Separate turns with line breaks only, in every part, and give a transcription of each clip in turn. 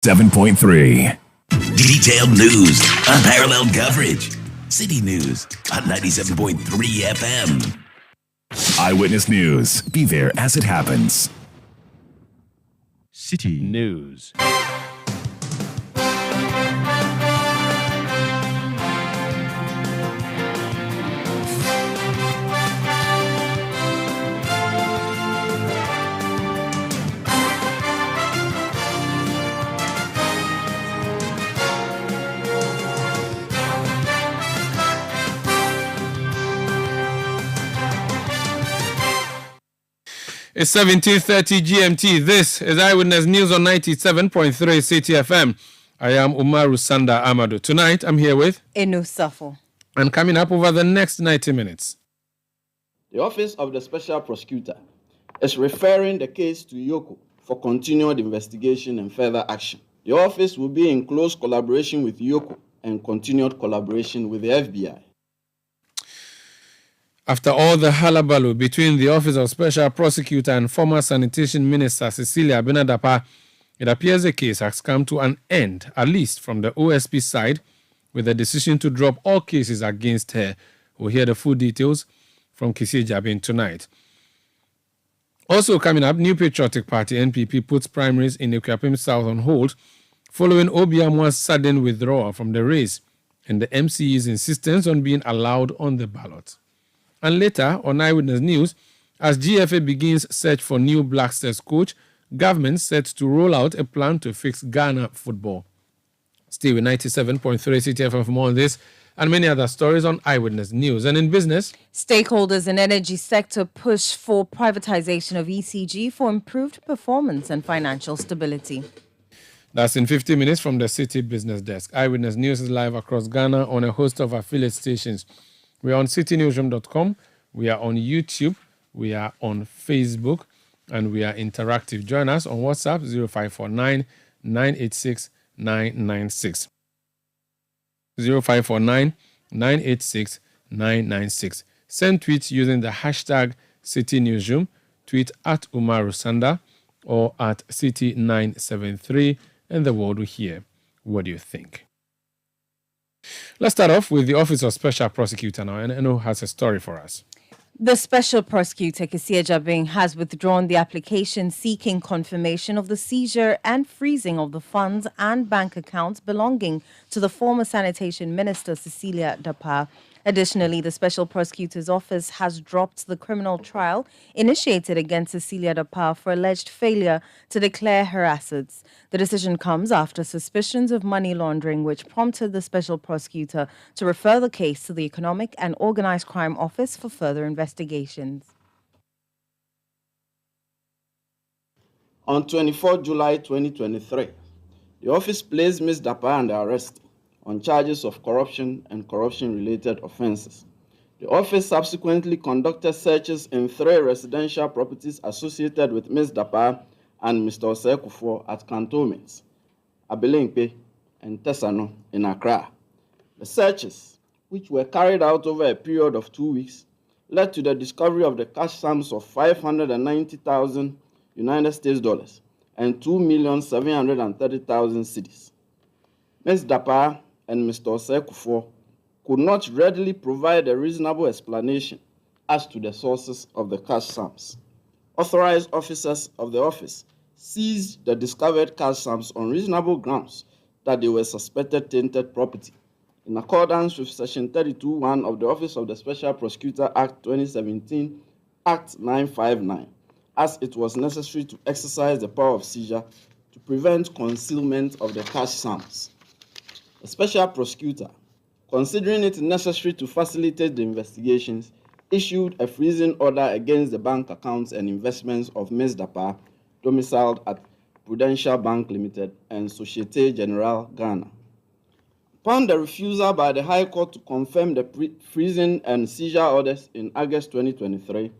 97.3.
Detailed news, unparalleled coverage. City News on 97.3 FM.
Eyewitness News. Be there as it happens.
City News.
It's 17:30 GMT. This is Eyewitness News on 97.3 Citi FM. I am Umaru Sanda Amado. Tonight, I'm here with
Enu Safo.
And coming up over the next 90 minutes.
The Office of the Special Prosecutor is referring the case to Yoko for continued investigation and further action. The office will be in close collaboration with Yoko and continued collaboration with the FBI.
After all the hullabaloo between the Office of Special Prosecutor and former Sanitation Minister Cecilia Abinadapa, it appears the case has come to an end, at least from the OSP side, with the decision to drop all cases against her. We'll hear the full details from Kisi Jabin tonight. Also coming up, New Patriotic Party NPP puts primaries in Ekuapem South on hold following Obiamo's sudden withdrawal from the race and the MCE's insistence on being allowed on the ballot. And later, on Eyewitness News, as GFA begins search for new Black Stars coach, government set to roll out a plan to fix Ghana football. Stay with 97.3 Citi FM for more on this and many other stories on Eyewitness News. And in business,
Stakeholders in energy sector push for privatization of ECG for improved performance and financial stability.
That's in 50 minutes from the City Business Desk. Eyewitness News is live across Ghana on a host of affiliate stations. We are on citynewsroom.com, we are on YouTube, we are on Facebook, and we are interactive. Join us on WhatsApp 0549 986 996. 0549 986 996. Send tweets using the hashtag CityNewsroom, tweet at Umaru Sanda or at City973, and the world will hear. What do you think? Let's start off with the Office of Special Prosecutor now, and Eno has a story for us.
The Special Prosecutor, Kisia Jabing, has withdrawn the application seeking confirmation of the seizure and freezing of the funds and bank accounts belonging to the former Sanitation Minister, Cecilia Dapa. Additionally, the Special Prosecutor's Office has dropped the criminal trial initiated against Cecilia Dapa for alleged failure to declare her assets. The decision comes after suspicions of money laundering, which prompted the Special Prosecutor to refer the case to the Economic and Organized Crime Office for further investigations.
On 24 July 2023, the office placed Ms. Dapa under arrest on charges of corruption and corruption-related offenses. The office subsequently conducted searches in 3 residential properties associated with Ms. Dapa and Mr. Osei at cantonments, Abelemkpe and Tesano in Accra. The searches, which were carried out over a period of 2 weeks, led to the discovery of the cash sums of 590,000 United States dollars and 2,730,000 cedis. Ms. Dapa and Mr. Osei could not readily provide a reasonable explanation as to the sources of the cash sums. Authorized officers of the office seized the discovered cash sums on reasonable grounds that they were suspected tainted property, in accordance with Section 32(1) of the Office of the Special Prosecutor Act 2017, Act 959, as it was necessary to exercise the power of seizure to prevent concealment of the cash sums. The Special Prosecutor, considering it necessary to facilitate the investigations, issued a freezing order against the bank accounts and investments of Ms. Dapa, domiciled at Prudential Bank Limited and Societe Generale Ghana. Upon the refusal by the High Court to confirm the freezing and seizure orders in August 2023,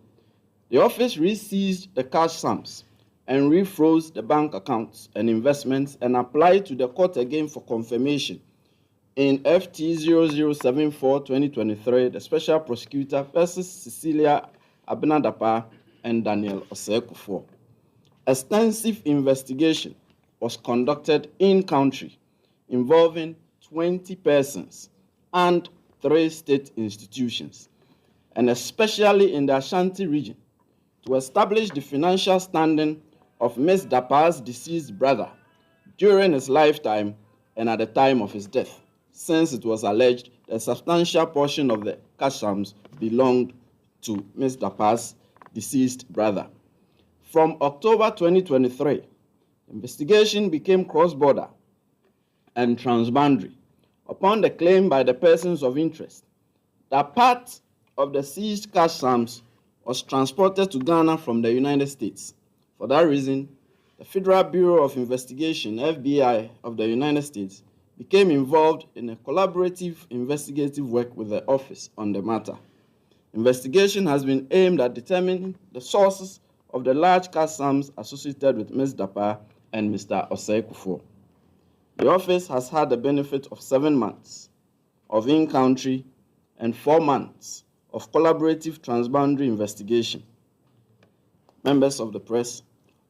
the office re-seized the cash sums and refroze the bank accounts and investments and applied to the court again for confirmation. In FT 0074-2023, the Special Prosecutor versus Cecilia Abinadapa and Daniel Osei. Extensive investigation was conducted in country involving 20 persons and 3 state institutions, and especially in the Ashanti region, to establish the financial standing of Ms. Dapa's deceased brother during his lifetime and at the time of his death, since it was alleged that a substantial portion of the cash sums belonged to Ms. Dapa's deceased brother. From October 2023, investigation became cross-border and transboundary upon the claim by the persons of interest that part of the seized cash sums was transported to Ghana from the United States. For that reason, the Federal Bureau of Investigation, FBI, of the United States became involved in a collaborative investigative work with the office on the matter. Investigation has been aimed at determining the sources of the large cash sums associated with Ms. Dapa and Mr. Osei Kufuor. The office has had the benefit of 7 months of in-country and 4 months of collaborative transboundary investigation. Members of the press,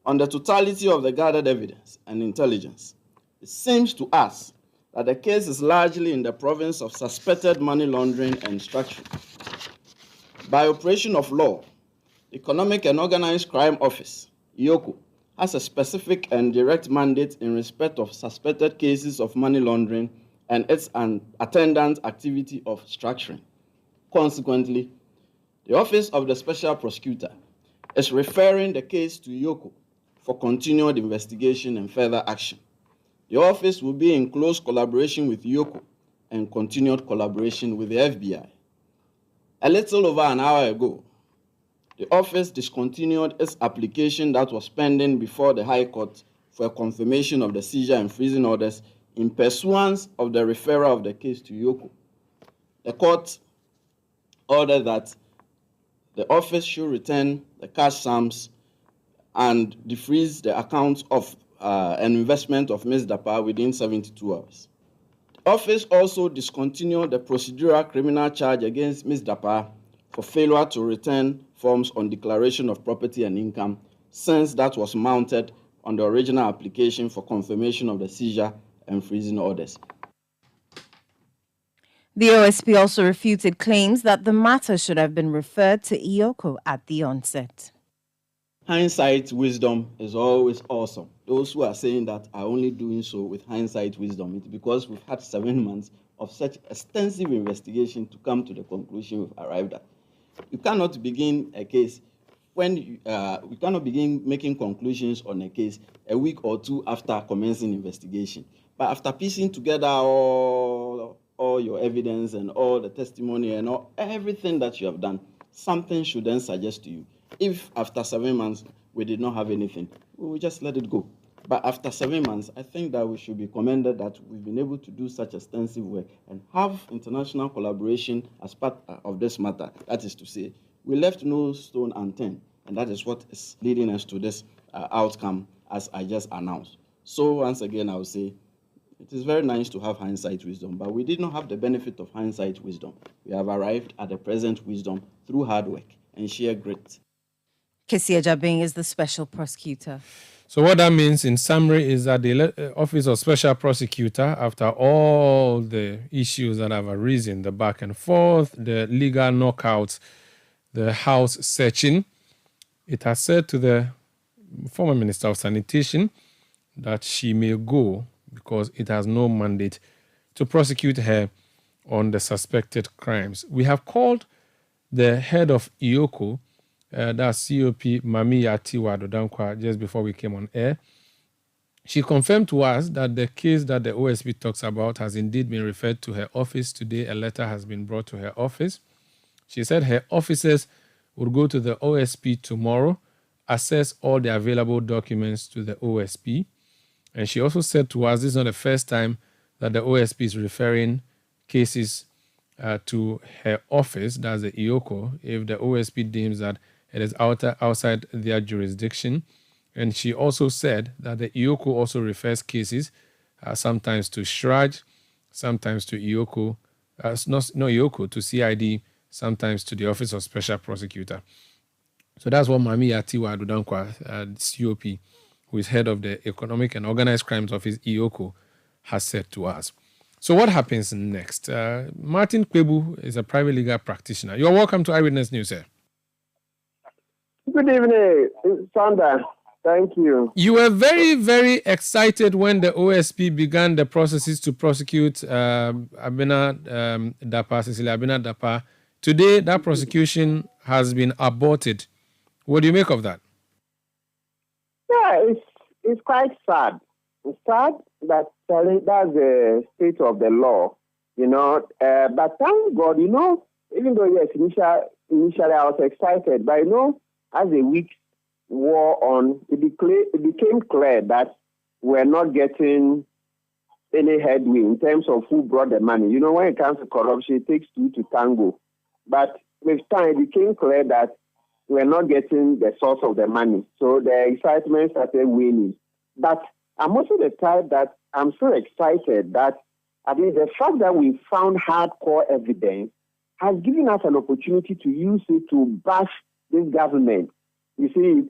on the totality of the gathered evidence and intelligence, it seems to us that the case is largely in the province of suspected money laundering and structuring. By operation of law, the Economic and Organized Crime Office, EOCO, has a specific and direct mandate in respect of suspected cases of money laundering and its attendant activity of structuring. Consequently, the Office of the Special Prosecutor is referring the case to EOCO for continued investigation and further action. The office will be in close collaboration with EOCO and continued collaboration with the FBI. A little over an hour ago, the office discontinued its application that was pending before the High Court for a confirmation of the seizure and freezing orders in pursuance of the referral of the case to EOCO. The court ordered that the office should return the cash sums and defreeze the accounts of an investment of Ms. Dapa within 72 hours. The office also discontinued the procedural criminal charge against Ms. Dapa for failure to return forms on declaration of property and income, since that was mounted on the original application for confirmation of the seizure and freezing orders.
The OSP also refuted claims that the matter should have been referred to EOCO at the onset.
Hindsight wisdom is always awesome. Those who are saying that are only doing so with hindsight wisdom. It's because we've had 7 months of such extensive investigation to come to the conclusion we've arrived at. You cannot begin a case when we cannot begin making conclusions on a case a week or 2 after commencing investigation. But after piecing together all your evidence and all the testimony and everything that you have done, something should then suggest to you. If after 7 months we did not have anything, we will just let it go. But after 7 months, I think that we should be commended that we've been able to do such extensive work and have international collaboration as part of this matter. That is to say, we left no stone unturned, and that is what is leading us to this outcome, as I just announced. So once again, I will say, it is very nice to have hindsight wisdom, but we did not have the benefit of hindsight wisdom. We have arrived at the present wisdom through hard work and sheer grit.
Kesia Jabing is the special prosecutor.
So what that means in summary is that the Office of Special Prosecutor, after all the issues that have arisen, the back and forth, the legal knockouts, the house searching, it has said to the former Minister of Sanitation that she may go because it has no mandate to prosecute her on the suspected crimes. We have called the head of EOCO, that's COP Mami Atiwa Dodankwa, just before we came on air. She confirmed to us that the case that the OSP talks about has indeed been referred to her office. Today, a letter has been brought to her office. She said her officers would go to the OSP tomorrow, assess all the available documents to the OSP. And she also said to us this is not the first time that the OSP is referring cases to her office, that's the EOCO, if the OSP deems that it is outside their jurisdiction. And she also said that the EOCO also refers cases sometimes to SHRAJ, sometimes to EOCO, no EOCO, to CID, sometimes to the Office of Special Prosecutor. So that's what Mami Atiwa Adudankwa, COP, who is head of the Economic and Organized Crimes Office, EOCO, has said to us. So what happens next? Martin Kwebu is a private legal practitioner. You're welcome to Eyewitness News, sir.
Good evening, Sandra. Thank you.
You were very, very excited when the OSP began the processes to prosecute Cecilia Abena Dapa. Today, that prosecution has been aborted. What do you make of that?
Yeah, it's quite sad. It's sad that that's the state of the law, But thank God, even though yes, initially I was excited, but as the weeks wore on, it became clear that we're not getting any headway in terms of who brought the money. When it comes to corruption, it takes two to tango. But with time, it became clear that we're not getting the source of the money. So the excitement started waning. But I'm also the type that I'm so excited that the fact that we found hardcore evidence has given us an opportunity to use it to bash this government, you see,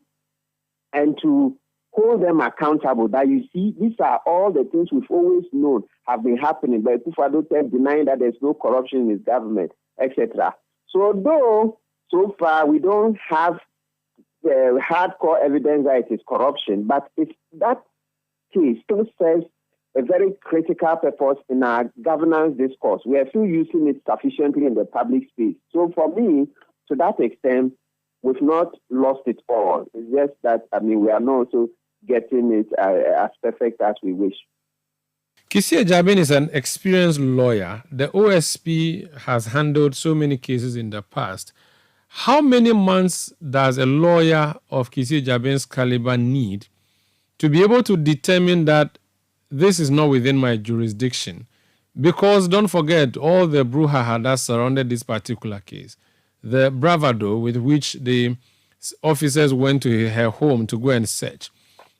and to hold them accountable. That you see, these are all the things we've always known have been happening, but Kufado kept denying that there's no corruption in his government, etc. So although so far we don't have hardcore evidence that it is corruption, but if that case still serves a very critical purpose in our governance discourse. We are still using it sufficiently in the public space. So for me, to that extent, we've not lost it all. It's just that, we are not also getting it as perfect as we wish.
Kisia Jabin is an experienced lawyer. The OSP has handled so many cases in the past. How many months does a lawyer of Kisia Jabin's caliber need to be able to determine that this is not within my jurisdiction? Because don't forget all the brouhaha that surrounded this particular case. The bravado with which the officers went to her home to go and search,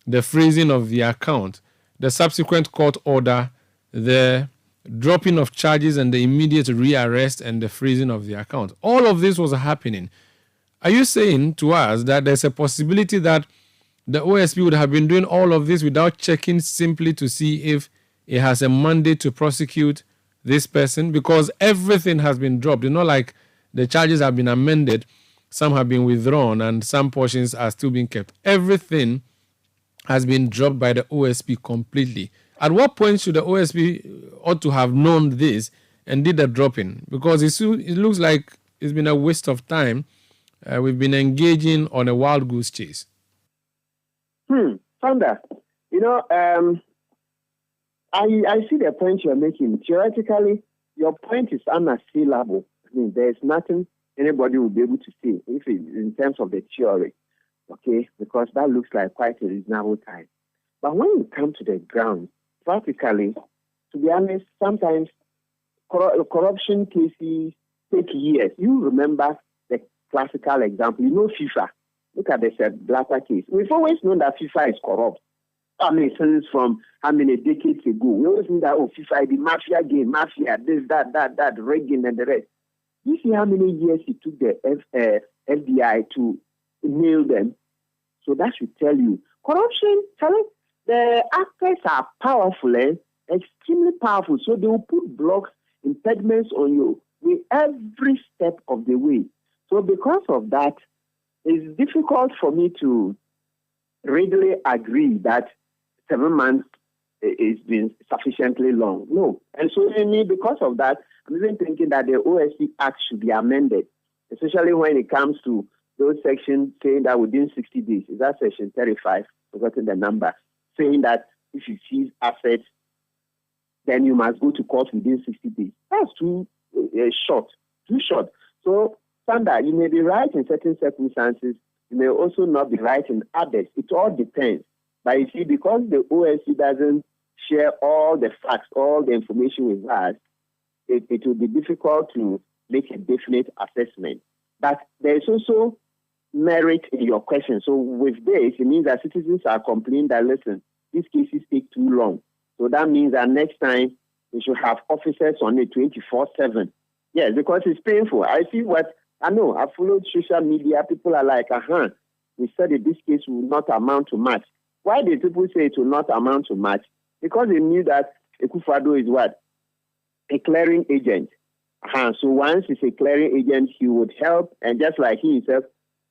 the freezing of the account, the subsequent court order, the dropping of charges and the immediate rearrest and the freezing of the account. All of this was happening. Are you saying to us that there's a possibility that the OSP would have been doing all of this without checking simply to see if it has a mandate to prosecute this person? Because everything has been dropped. Like the charges have been amended, some have been withdrawn, and some portions are still being kept. Everything has been dropped by the OSP completely. At what point should the OSP ought to have known this and did the dropping? Because it looks like it's been a waste of time. We've been engaging on a wild goose chase.
Sandra, I see the point you're making. Theoretically, your point is unassailable. There's nothing anybody will be able to say if in terms of the theory, okay? Because that looks like quite a reasonable time. But when you come to the ground, practically, to be honest, sometimes corruption cases take years. You remember the classical example, FIFA. Look at the Blatter case. We've always known that FIFA is corrupt. Since from how many decades ago, we always knew that FIFA, the mafia game, this, that, rigging and the rest. You see how many years it took the FBI to nail them. So that should tell you, corruption, the actors are powerful, extremely powerful. So they will put blocks, impediments on you with every step of the way. So because of that, it's difficult for me to readily agree that 7 months is been sufficiently long. No. And so because of that, I'm even thinking that the OSC Act should be amended, especially when it comes to those sections saying that within 60 days, is that section 35, forgotten the number, saying that if you seize assets, then you must go to court within 60 days. That's too short. So, Sandra, you may be right in certain circumstances, you may also not be right in others. It all depends. But you see, because the OSC doesn't share all the facts, all the information with us, it will be difficult to make a definite assessment. But there is also merit in your question. So with this, it means that citizens are complaining that, listen, these cases take too long. So that means that next time we should have officers on it 24/7. Yes, because it's painful. I see what I know. I followed social media. People are like, we said that this case will not amount to much. Why did people say it will not amount to much? Because they knew that Akufo-Addo is what? A clearing agent. So once he's a clearing agent, he would help, and just like he himself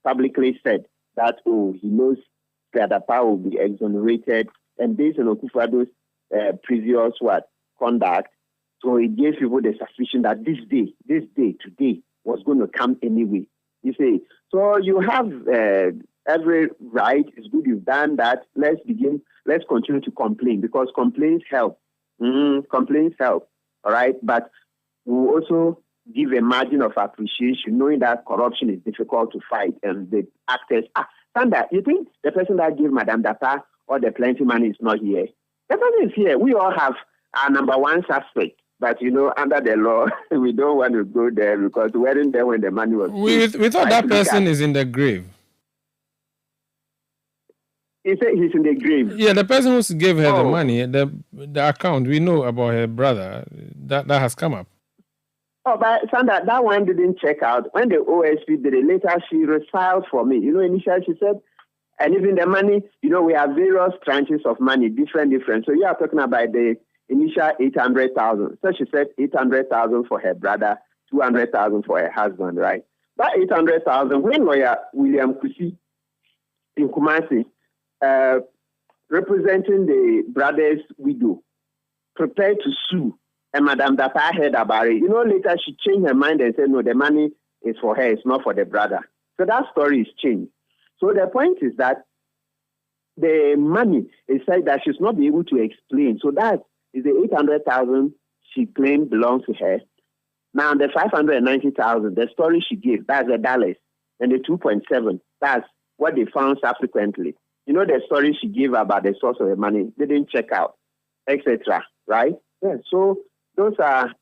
publicly said, that, he knows that the power will be exonerated, and based on Akufo-Addo's previous conduct, so it gave people the suspicion that this day, today, was going to come anyway. You see, so you have every right. It's good you've done that. Let's continue to complain, because complaints help. Complaints help, all right? But we will also give a margin of appreciation, knowing that corruption is difficult to fight, and the actors... Sandra, you think the person that gave Madame Dapa all the plenty money is not here? The person is here. We all have our number one suspect. But, under the law, we don't want to go there because we weren't there when the money was...
We thought that person is in the grave.
He said he's in the grave.
Yeah, the person who gave her the money, the account, we know about her brother, that has come up.
Oh, but Sandra, that one didn't check out. When the OSP did it, later she refiled for me. Initially she said, and even the money, we have various tranches of money, different. So you are talking about the initial 800,000. So she said 800,000 for her brother, 200,000 for her husband, right? That 800,000, when lawyer William Kusi in Kumasi, representing the brother's widow, prepared to sue, and Madame Dapa heard about it. Later she changed her mind and said, no, the money is for her, it's not for the brother. So that story is changed. So the point is that the money is said that she's not be able to explain. So that is the 800,000 she claimed belongs to her. Now the 590,000, the story she gave, that's the dollars, and the 2.7, that's what they found subsequently. The story she gave about the source of the money, they didn't check out, etc. Right? Yeah. So those are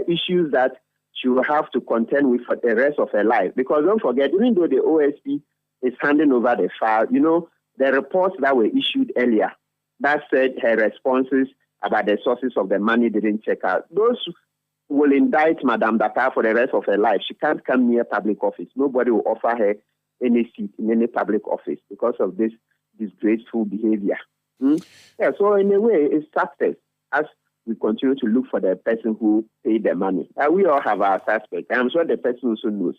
issues that she will have to contend with for the rest of her life. Because don't forget, even though the OSP is handing over the file, the reports that were issued earlier that said her responses about the sources of the money didn't check out. Those will indict Madame Dapa for the rest of her life. She can't come near public office. Nobody will offer her any seat in any public office because of this disgraceful behavior. Yeah, so in a way, it's success as we continue to look for the person who paid the money. We all have our suspect. I'm sure the person also knows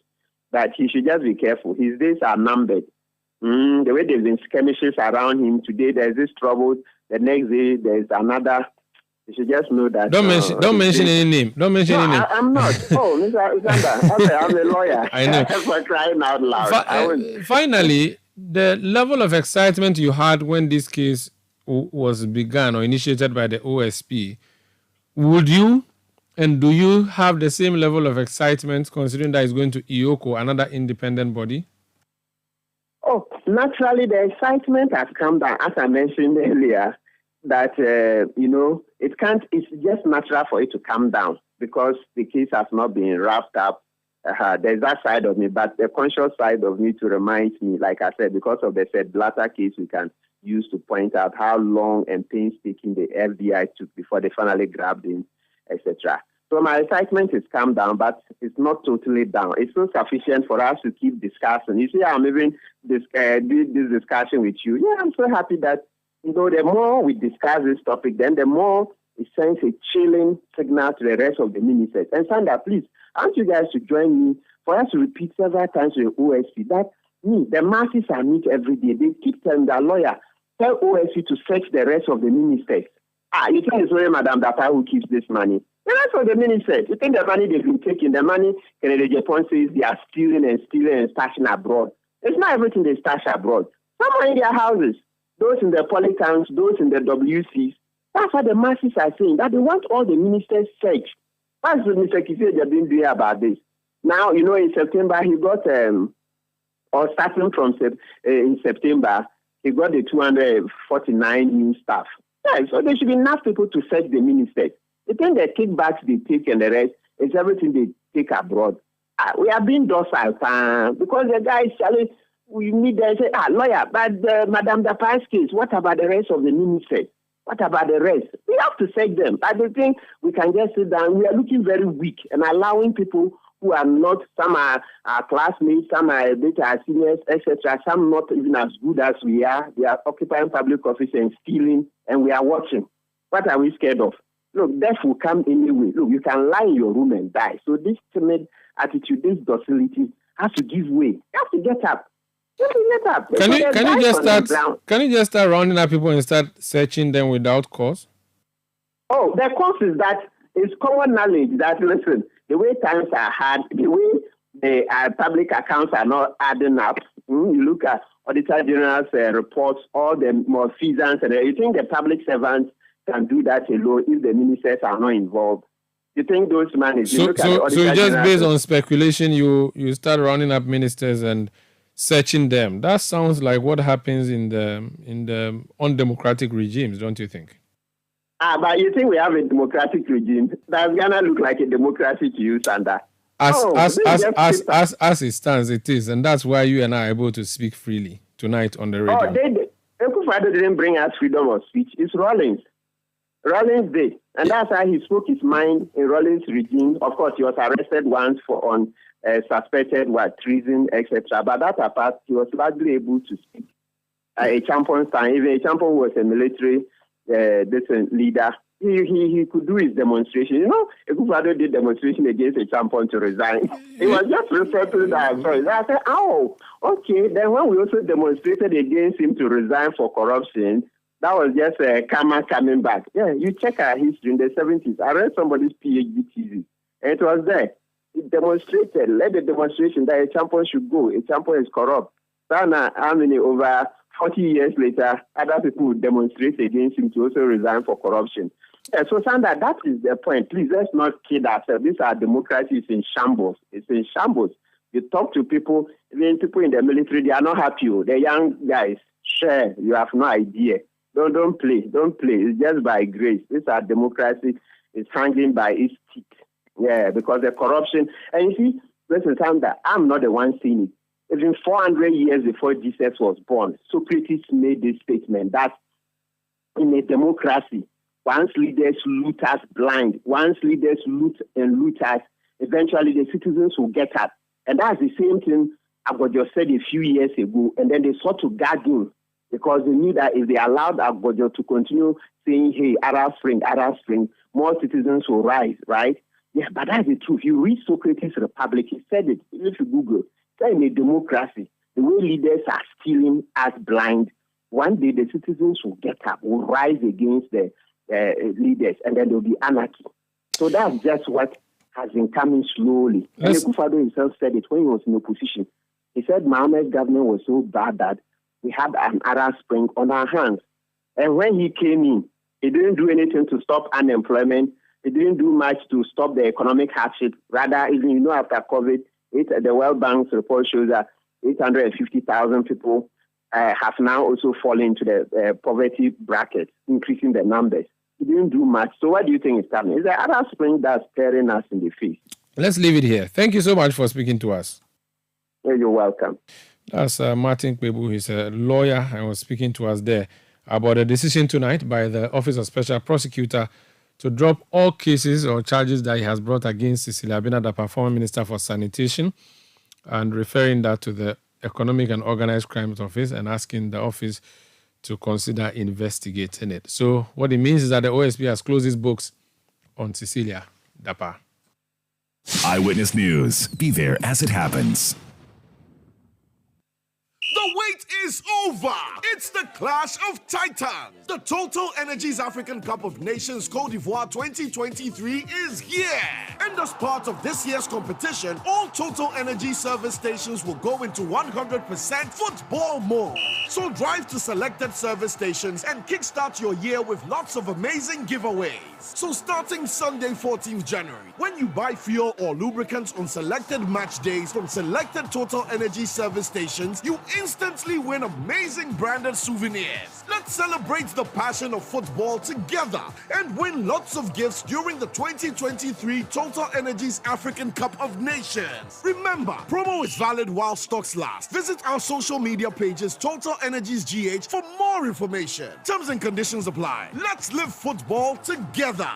that he should just be careful. His days are numbered. The way there's been skirmishes around him, today there's this trouble, the next day there's another. You should just know that.
Don't mention any name. Don't mention any name.
I'm not. Mr. Usander, I'm a lawyer.
I know.
For crying out loud.
Finally, the level of excitement you had when this case was begun or initiated by the OSP, would you and do you have the same level of excitement considering that it's going to IOCO, another independent body?
Oh, naturally, the excitement has come down, as I mentioned earlier, that, it's just natural for it to come down because the case has not been wrapped up. There's that side of me, but the conscious side of me to remind me, like I said, because of the said Blatter case, we can use to point out how long and painstaking the FBI took before they finally grabbed him, etc. So my excitement has come down, but it's not totally down. It's not sufficient for us to keep discussing. You see, I'm even doing this discussion with you. Yeah, I'm so happy that, the more we discuss this topic, then the more it sends a chilling signal to the rest of the ministers. And Sandra, please, I want you guys to join me for us to repeat several times to the OSP that the masses I meet every day, they keep telling their lawyer, tell OSP to search the rest of the ministers. You think it's only Madame Dapa who keeps this money? The rest of the ministers, you think the money they've been taking, the money Kennedy Japan says they are stealing and stashing abroad. It's not everything they stash abroad. Some are in their houses, those in the polytowns, those in the WCs. That's what the masses are saying, that they want all the ministers searched. What's Mr. Kiseja been doing about this? Now, in September, he got, or starting from in September, he got the 249 new staff. Yeah, so there should be enough people to search the ministers. The thing the kickbacks they take and the rest is everything they take abroad. We are being docile, because the guy is telling, we need to say, lawyer, but Madame Dapa's case, what about the rest of the ministers? What about the rest? We have to search them. I don't think we can just sit down. We are looking very weak and allowing people who are not, some are our classmates, some are a bit our seniors, etc. Some not even as good as we are. They are occupying public office and stealing, and we are watching. What are we scared of? Look, death will come anyway. Look, you can lie in your room and die. So this timid attitude, this docility has to give way. You have to get up.
Can you just start rounding up people and start searching them without cause?
Oh, the cause is that it's common knowledge that, listen, the way times are hard, the way the public accounts are not adding up. You look at Auditor General's reports, all the malfeasance, and you think the public servants can do that alone if the ministers are not involved. You think those manage?
So just based on speculation, you start rounding up ministers and searching them. That sounds like what happens in the undemocratic regimes, don't you think?
But you think we have a democratic regime? Does Ghana look like a democracy to you, Sandra?
As it stands, it is, and that's why you and I are able to speak freely tonight on the radio.
Ekufuado didn't bring us freedom of speech. It's Rawlings did, and that's how he spoke his mind in Rawlings' regime. Of course, he was arrested once on suspected treason, etc. But that apart, he was largely able to speak. A champion stand, even a champion was a military leader. He could do his demonstration. You know, Ekufuado did demonstration against a champion to resign. He was just referred to that. Sorry. I said, oh, okay. Then when we also demonstrated against him to resign for corruption, that was just karma coming back. Yeah, you check our history in the 70s. I read somebody's PhD thesis, and it was there. He demonstrated, led the demonstration that a champion should go. A champion is corrupt. So now, how many over 40 years later, other people would demonstrate against him to also resign for corruption. So, Sandra, that is the point. Please, let's not kid ourselves. This our democracy is in shambles. It's in shambles. You talk to people, even people in the military, they are not happy. The young guys, share, you have no idea. Don't play. It's just by grace. This our democracy is hanging by its teeth. Yeah, because the corruption. And you see, listen, Sandra, I'm not the one saying it. Even 400 years before Jesus was born, Socrates made this statement that in a democracy, once leaders loot us blind, once leaders loot us, eventually the citizens will get up. And that's the same thing Agbojo said a few years ago. And then they sought to guard him because they knew that if they allowed Agbojo to continue saying, hey, Arab Spring, more citizens will rise, right? Yeah, but that's the truth. You read Socrates' Republic, he said it. If you Google, say in a democracy, the way leaders are stealing us blind, one day the citizens will get up, will rise against the leaders, and then there will be anarchy. So that's just what has been coming slowly. And Ekufuado himself said it when he was in opposition. He said Mohammed's government was so bad that we had an Arab Spring on our hands. And when he came in, he didn't do anything to stop unemployment. He didn't do much to stop the economic hardship. Rather, even after COVID, the World Bank's report shows that 850,000 people have now also fallen into the poverty bracket, increasing the numbers. He didn't do much. So what do you think is coming? It's the Arab Spring that's staring us in the face.
Let's leave it here. Thank you so much for speaking to us.
Yeah, you're welcome.
That's Martin Kwebu. He's a lawyer and was speaking to us there about a decision tonight by the Office of Special Prosecutor to drop all cases or charges that he has brought against Cecilia Abinadapa, former Minister for Sanitation, and referring that to the Economic and Organized Crimes Office and asking the office to consider investigating it. So what it means is that the OSP has closed its books on Cecilia Dapa.
Eyewitness News. Be there as it happens.
The wait is over. It's the Clash of Titans. The Total Energies African Cup of Nations Côte d'Ivoire 2023 is here. And as part of this year's competition, all Total Energy service stations will go into 100% football mode. So drive to selected service stations and kickstart your year with lots of amazing giveaways. So starting Sunday 14th January, when you buy fuel or lubricants on selected match days from selected Total Energy service stations, you instantly win amazing branded souvenirs. Let's celebrate the passion of football together and win lots of gifts during the 2023 Total Energies African Cup of Nations. Remember, promo is valid while stocks last. Visit our social media pages Total Energies GH for more information. Terms and conditions apply. Let's live football together.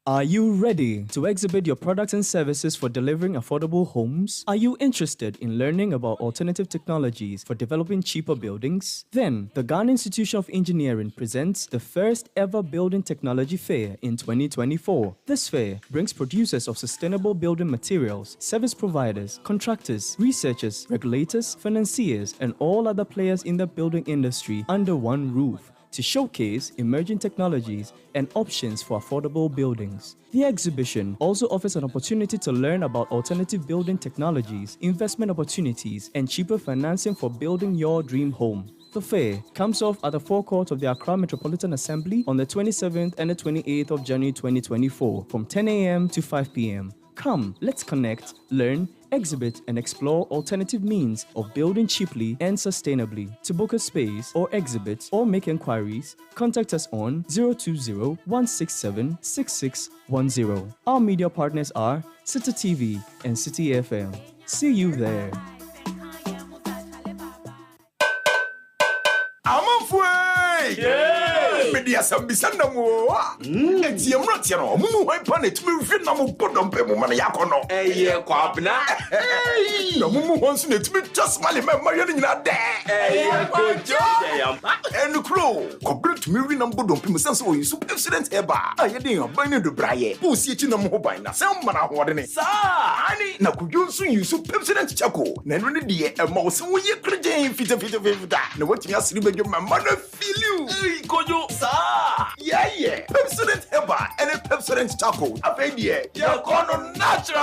Are you ready to exhibit your products and services for delivering affordable homes? Are you interested in learning about alternative technologies for developing cheaper buildings? Then, the Ghana Institution of Engineering presents the first ever Building Technology Fair in 2024. This fair brings producers of sustainable building materials, service providers, contractors, researchers, regulators, financiers, and all other players in the building industry under one roof, to showcase emerging technologies and options for affordable buildings. The exhibition also offers an opportunity to learn about alternative building technologies, investment opportunities, and cheaper financing for building your dream home. The fair comes off at the forecourt of the Accra Metropolitan Assembly on the 27th and the 28th of January 2024 from 10 a.m. to 5 p.m. Come, let's connect, learn, exhibit, and explore alternative means of building cheaply and sustainably. To book a space or exhibit or make inquiries, contact us on 020-167-6610. Our media partners are Citi TV and Citi FM. See you there.
Media Sambisanda Moa. Etiamratiano, Mumu, Panet, Vinamo, Podompe, Maniacono. Eh, Quabna. No Mumu wants me to be just my Marina there. And the crow, complete Mirin and Bodom Pimusanso, you supercent Eba. I had a binding the Braille, who see in a mobile, some man ordinary. Sir, I now could you soon use supercent Chaco, Nenry dear, a mouse, and we are Jane fit of that. No, what you ask your mother feel you. Could you, sir? Yeah. Pepsodent Eba and a Pepsodent Chaco. A baby, you're gonna natural.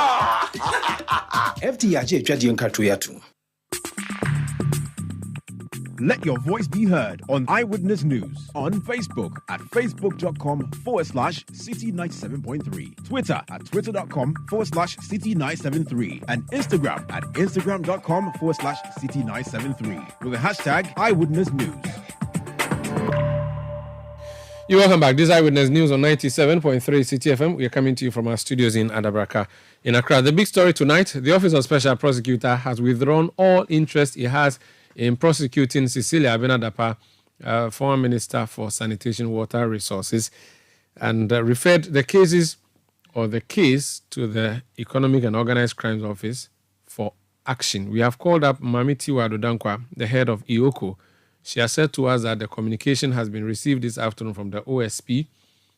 FTIJ Trading Katriatu.
Let your voice be heard on Eyewitness News on Facebook at facebook.com/Citi97.3, Twitter at twitter.com/Citi973, and Instagram at instagram.com/Citi973 with the hashtag Eyewitness News.
You're welcome back. This is Eyewitness News on 97.3 Citi FM. We are coming to you from our studios in Adabraka in Accra. The big story tonight, the Office of Special Prosecutor has withdrawn all interest it has in prosecuting Cecilia Abena-Dapaah, former Minister for Sanitation, Water Resources, and referred the case to the Economic and Organized Crimes Office for action. We have called up Mamiti Wadodankwa, the head of IOCO. She has said to us that the communication has been received this afternoon from the OSP.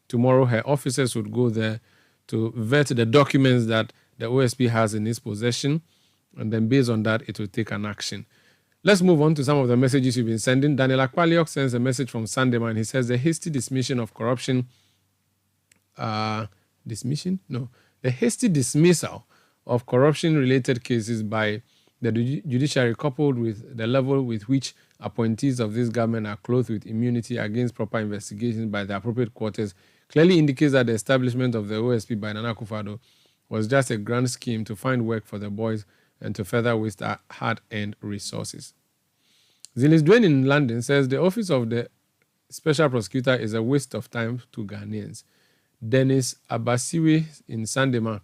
Tomorrow, her officers would go there to vet the documents that the OSP has in its possession, and then based on that, it will take an action. Let's move on to some of the messages you've been sending. Daniel Akwaliok sends a message from Sandeman. He says the hasty dismissal of corruption, the hasty dismissal of corruption-related cases by the judiciary, coupled with the level with which appointees of this government are clothed with immunity against proper investigations by the appropriate quarters, clearly indicates that the establishment of the OSP by Nana Akufo-Addo was just a grand scheme to find work for the boys and to further waste our hard-earned resources. Zilis Dwayne in London says the office of the special prosecutor is a waste of time to Ghanaians. Dennis Abasiwe in Sandema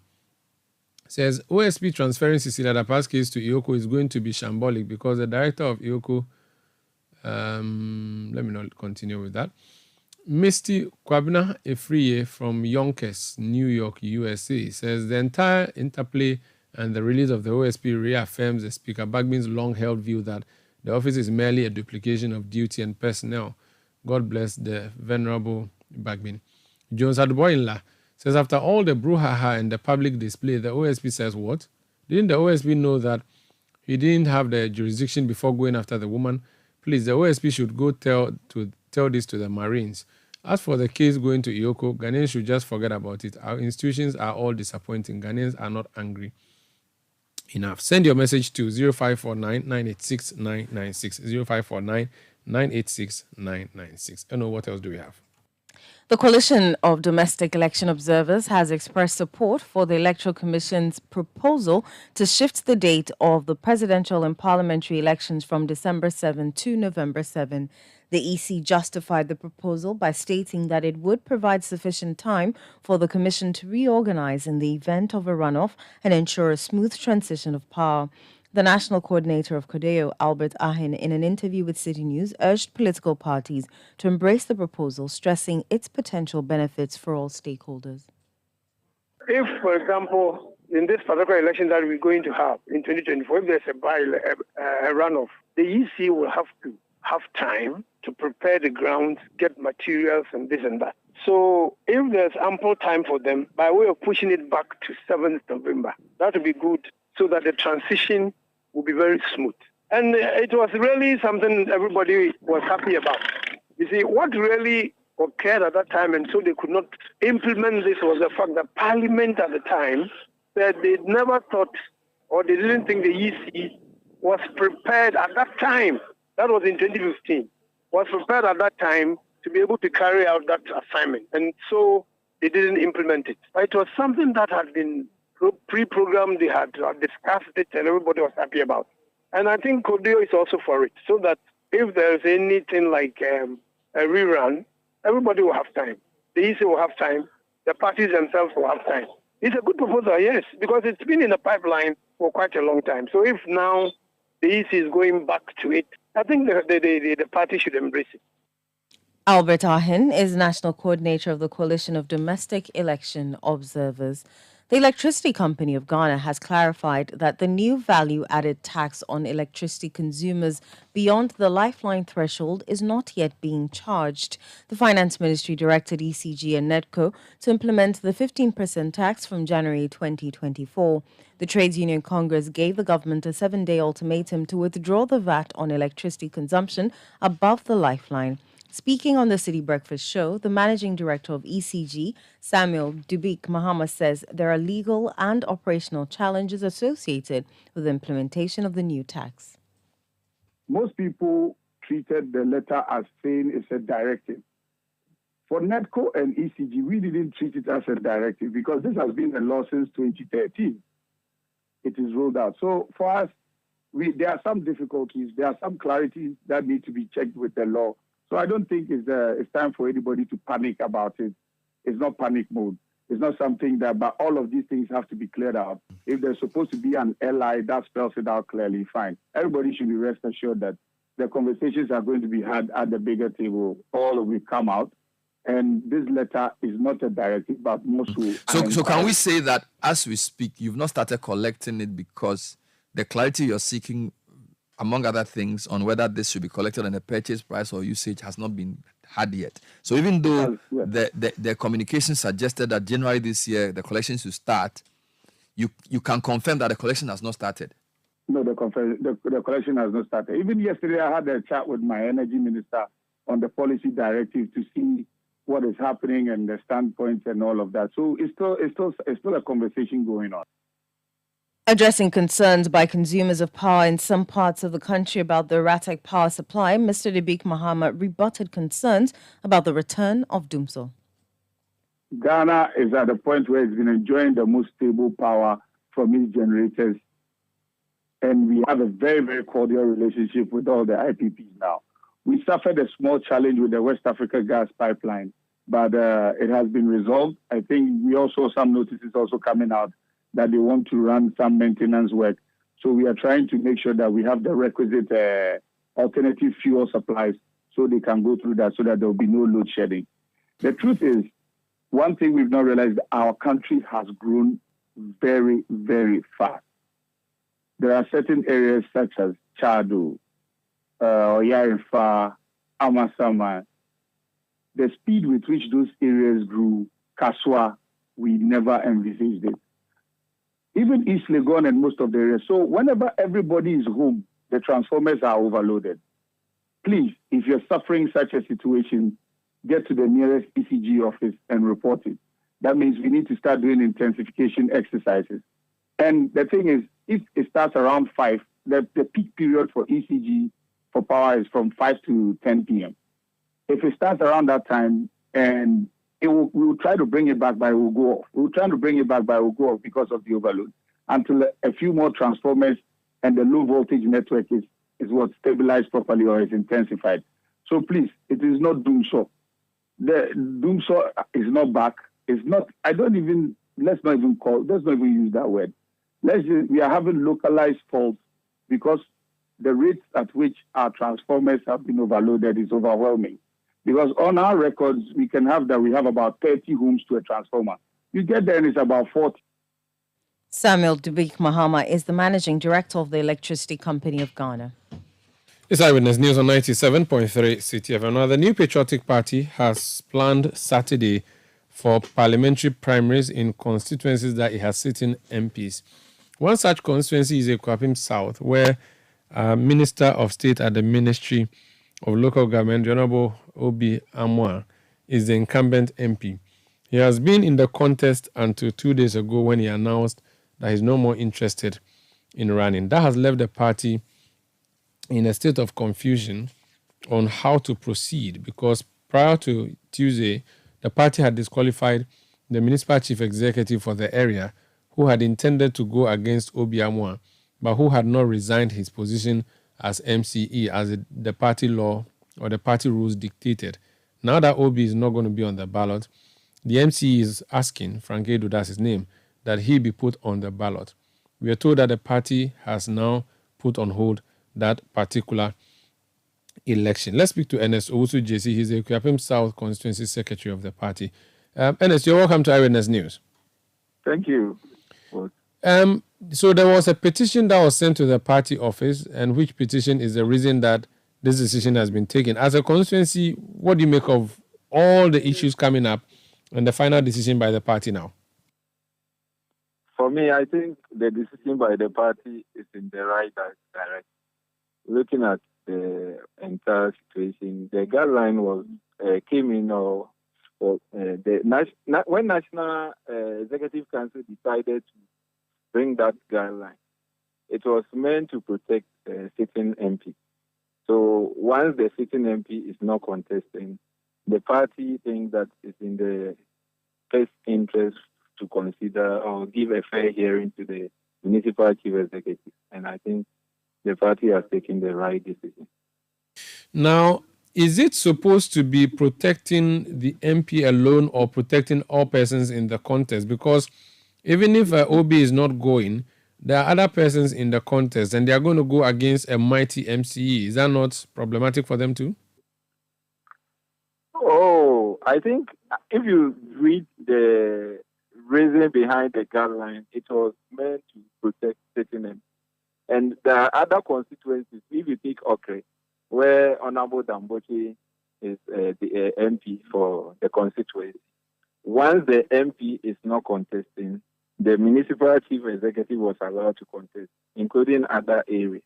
says OSP transferring Cecilia Dapaah's case to IOCO is going to be shambolic because the director of IOCO, let me not continue with that. Misty Kwabna Efriye from Yonkers, New York, USA says the entire interplay and the release of the OSP reaffirms the Speaker Bagmin's long-held view that the office is merely a duplication of duty and personnel. God bless the venerable Bagmin. Jones Adboinla says after all the brouhaha and the public display, the OSP says what? Didn't the OSP know that he didn't have the jurisdiction before going after the woman? Please, the OSP should go tell this to the Marines. As for the case going to IOCO, Ghanaians should just forget about it. Our institutions are all disappointing. Ghanaians are not angry enough. Send your message to 0549 986 996. 0549 986 996. I don't know what else do we have.
The Coalition of Domestic Election Observers has expressed support for the Electoral Commission's proposal to shift the date of the presidential and parliamentary elections from December 7 to November 7. The EC justified the proposal by stating that it would provide sufficient time for the Commission to reorganize in the event of a runoff and ensure a smooth transition of power. The national coordinator of CODEO, Albert Ahin, in an interview with Citi News, urged political parties to embrace the proposal, stressing its potential benefits for all stakeholders.
if, for example, in this particular election that we're going to have in 2024, if there's a runoff, the EC will have to have time to prepare the ground, get materials and this and that. So if there's ample time for them, by way of pushing it back to 7th November, that would be good so that the transition will be very smooth. And it was really something everybody was happy about. You see, what really occurred at that time, and so they could not implement this, was the fact that Parliament at the time said they never thought, or they didn't think the EC was prepared at that time, that was in 2015, was prepared at that time to be able to carry out that assignment. And so they didn't implement it. It was something that had been pre-programmed, they had discussed it, and everybody was happy about it. And I think Kodio is also for it, so that if there's anything like a rerun, everybody will have time. The EC will have time. The parties themselves will have time. It's a good proposal, yes, because it's been in the pipeline for quite a long time. So if now the EC is going back to it, I think the party should embrace it.
Albert Ahin is National Coordinator of the Coalition of Domestic Election Observers. The Electricity Company of Ghana has clarified that the new value-added tax on electricity consumers beyond the lifeline threshold is not yet being charged. The Finance Ministry directed ECG and NEDCO to implement the 15% tax from January 2024. The Trades Union Congress gave the government a 7-day ultimatum to withdraw the VAT on electricity consumption above the lifeline. Speaking on the City Breakfast Show, the managing director of ECG, Samuel Dubik Mahama, says there are legal and operational challenges associated with the implementation of the new tax.
Most people treated the letter as saying it's a directive. For NEDCO and ECG, we didn't treat it as a directive because this has been a law since 2013. It is rolled out. So for us, there are some difficulties, there are some clarities that need to be checked with the law. So I don't think it's time for anybody to panic about it. It's not panic mode. It's not something that, but all of these things have to be cleared out. If there's supposed to be an LI, that spells it out clearly, fine. Everybody should be rest assured that the conversations are going to be had at the bigger table. All will come out. And this letter is not a directive, but more so.
So can we say that as we speak, you've not started collecting it because the clarity you're seeking, among other things, on whether this should be collected on a purchase price or usage has not been had yet. So even though the communication suggested that January this year the collection should start, you can confirm that the collection has not started.
No, the collection has not started. Even yesterday, I had a chat with my energy minister on the policy directive to see what is happening and the standpoints and all of that. So it's still a conversation going on.
Addressing concerns by consumers of power in some parts of the country about the erratic power supply, Mr. Debik Mahama rebutted concerns about the return of Dumso.
Ghana is at a point where it's been enjoying the most stable power from its generators. And we have a very, very cordial relationship with all the IPPs now. We suffered a small challenge with the West Africa gas pipeline, but it has been resolved. I think we also some notices also coming out that they want to run some maintenance work. So we are trying to make sure that we have the requisite alternative fuel supplies so they can go through that so that there will be no load shedding. The truth is, one thing we've not realized, our country has grown very, very fast. There are certain areas such as Chado, Oyarifa, Amasama. The speed with which those areas grew, Kaswa, we never envisaged it. Even East Legon and most of the areas. So whenever everybody is home, the transformers are overloaded. Please, if you're suffering such a situation, get to the nearest ECG office and report it. That means we need to start doing intensification exercises. And the thing is, if it starts around 5, the peak period for ECG for power is from 5 to 10 p.m. If it starts around that time, and we will try to bring it back, but it will go off. We will try to bring it back, but it will go off because of the overload. Until a few more transformers and the low voltage network is what stabilized properly or is intensified. So please, it is not Dumso. The Dumso is not back. It's not, let's not even use that word. We are having localized faults because the rates at which our transformers have been overloaded is overwhelming. Because on our records, we have about 30 homes to a transformer. You get there and it's about 40.
Samuel Dubik Mahama is the managing director of the Electricity Company of Ghana.
It's Eyewitness News on 97.3 Citi FM. Now, the New Patriotic Party has planned Saturday for parliamentary primaries in constituencies that it has sitting MPs. One such constituency is Ekwapim South, where Minister of State at the Ministry of Local Government, the Honorable Obi Amwa, is the incumbent MP. He has been in the contest until 2 days ago when he announced that he's no more interested in running. That has left the party in a state of confusion on how to proceed, because prior to Tuesday, the party had disqualified the municipal chief executive for the area, who had intended to go against Obi Amwa, but who had not resigned his position as MCE as the party law or the party rules dictated. Now that Obi is not going to be on the ballot, the MCE is asking, Frank Edu, that's his name, that he be put on the ballot. We are told that the party has now put on hold that particular election. Let's speak to Ernest Owusu JC. He's the Ekwapim South Constituency Secretary of the party. Ernest, you're welcome to Eyewitness News.
Thank you.
So there was a petition that was sent to the party office, and which petition is the reason that this decision has been taken. As a constituency, what do you make of all the issues coming up and the final decision by the party now?
For me, I think the decision by the party is in the right direction. Looking at the entire situation, the guideline was came in when National Executive Council decided to bring that guideline. It was meant to protect sitting MP. So once the sitting MP is not contesting, the party thinks that it's in the best interest to consider or give a fair hearing to the municipal chief executive. And I think the party has taken the right decision.
Now, is it supposed to be protecting the MP alone or protecting all persons in the contest? Because even if OB is not going, there are other persons in the contest and they are going to go against a mighty MCE. Is that not problematic for them too?
Oh, I think if you read the reason behind the guideline, it was meant to protect sitting MP. And there are other constituencies. If you take Okre, where Honorable Dambochi is the MP for the constituency, once the MP is not contesting, the municipal chief executive was allowed to contest, including other areas.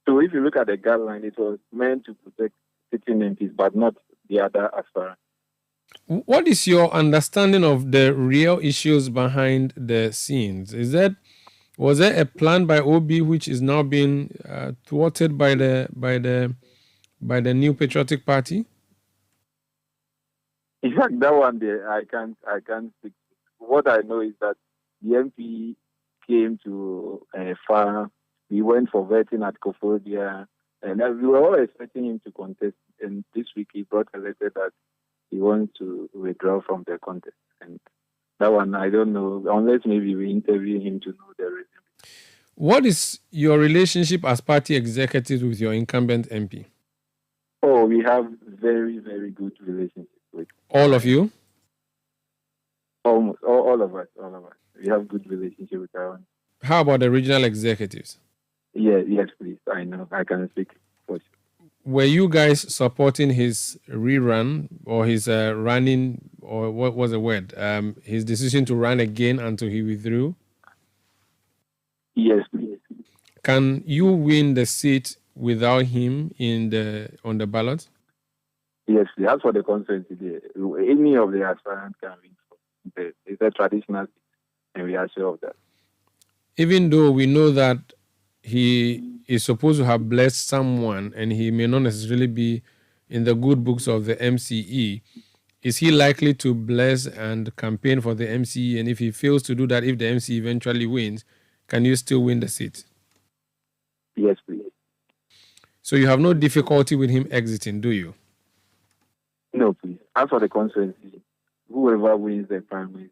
So if you look at the guideline, it was meant to protect sitting MPs, but not the other aspirants.
What is your understanding of the real issues behind the scenes? Was there a plan by OB which is now being thwarted by the New Patriotic Party?
In fact, that one there, I can't speak. What I know is that the MP came to farm. We went for vetting at Kofodia, and we were all expecting him to contest. And this week he brought a letter that he wants to withdraw from the contest. And that one, I don't know, unless maybe we interview him to know the reason.
What is your relationship as party executive with your incumbent MP?
Oh, we have very, very good relationship with
all of you.
Almost all of us. We have good relationship with our own.
How about the regional executives?
Yes, please. I know. I can speak for sure.
Were you guys supporting his rerun or his running, or what was the word? His decision to run again until he withdrew?
Yes, please.
Can you win the seat without him on the ballot?
Yes, as for the constituency, any of the aspirants can win. It's a traditional seat, and we are sure of that. Even
though we know that he is supposed to have blessed someone and he may not necessarily be in the good books of the MCE, is he likely to bless and campaign for the MCE? And if he fails to do that, if the MCE eventually wins, can you still win the seat?
Yes, please.
So you have no difficulty with him exiting, do you?
No, please. As for the constituency, whoever wins the primary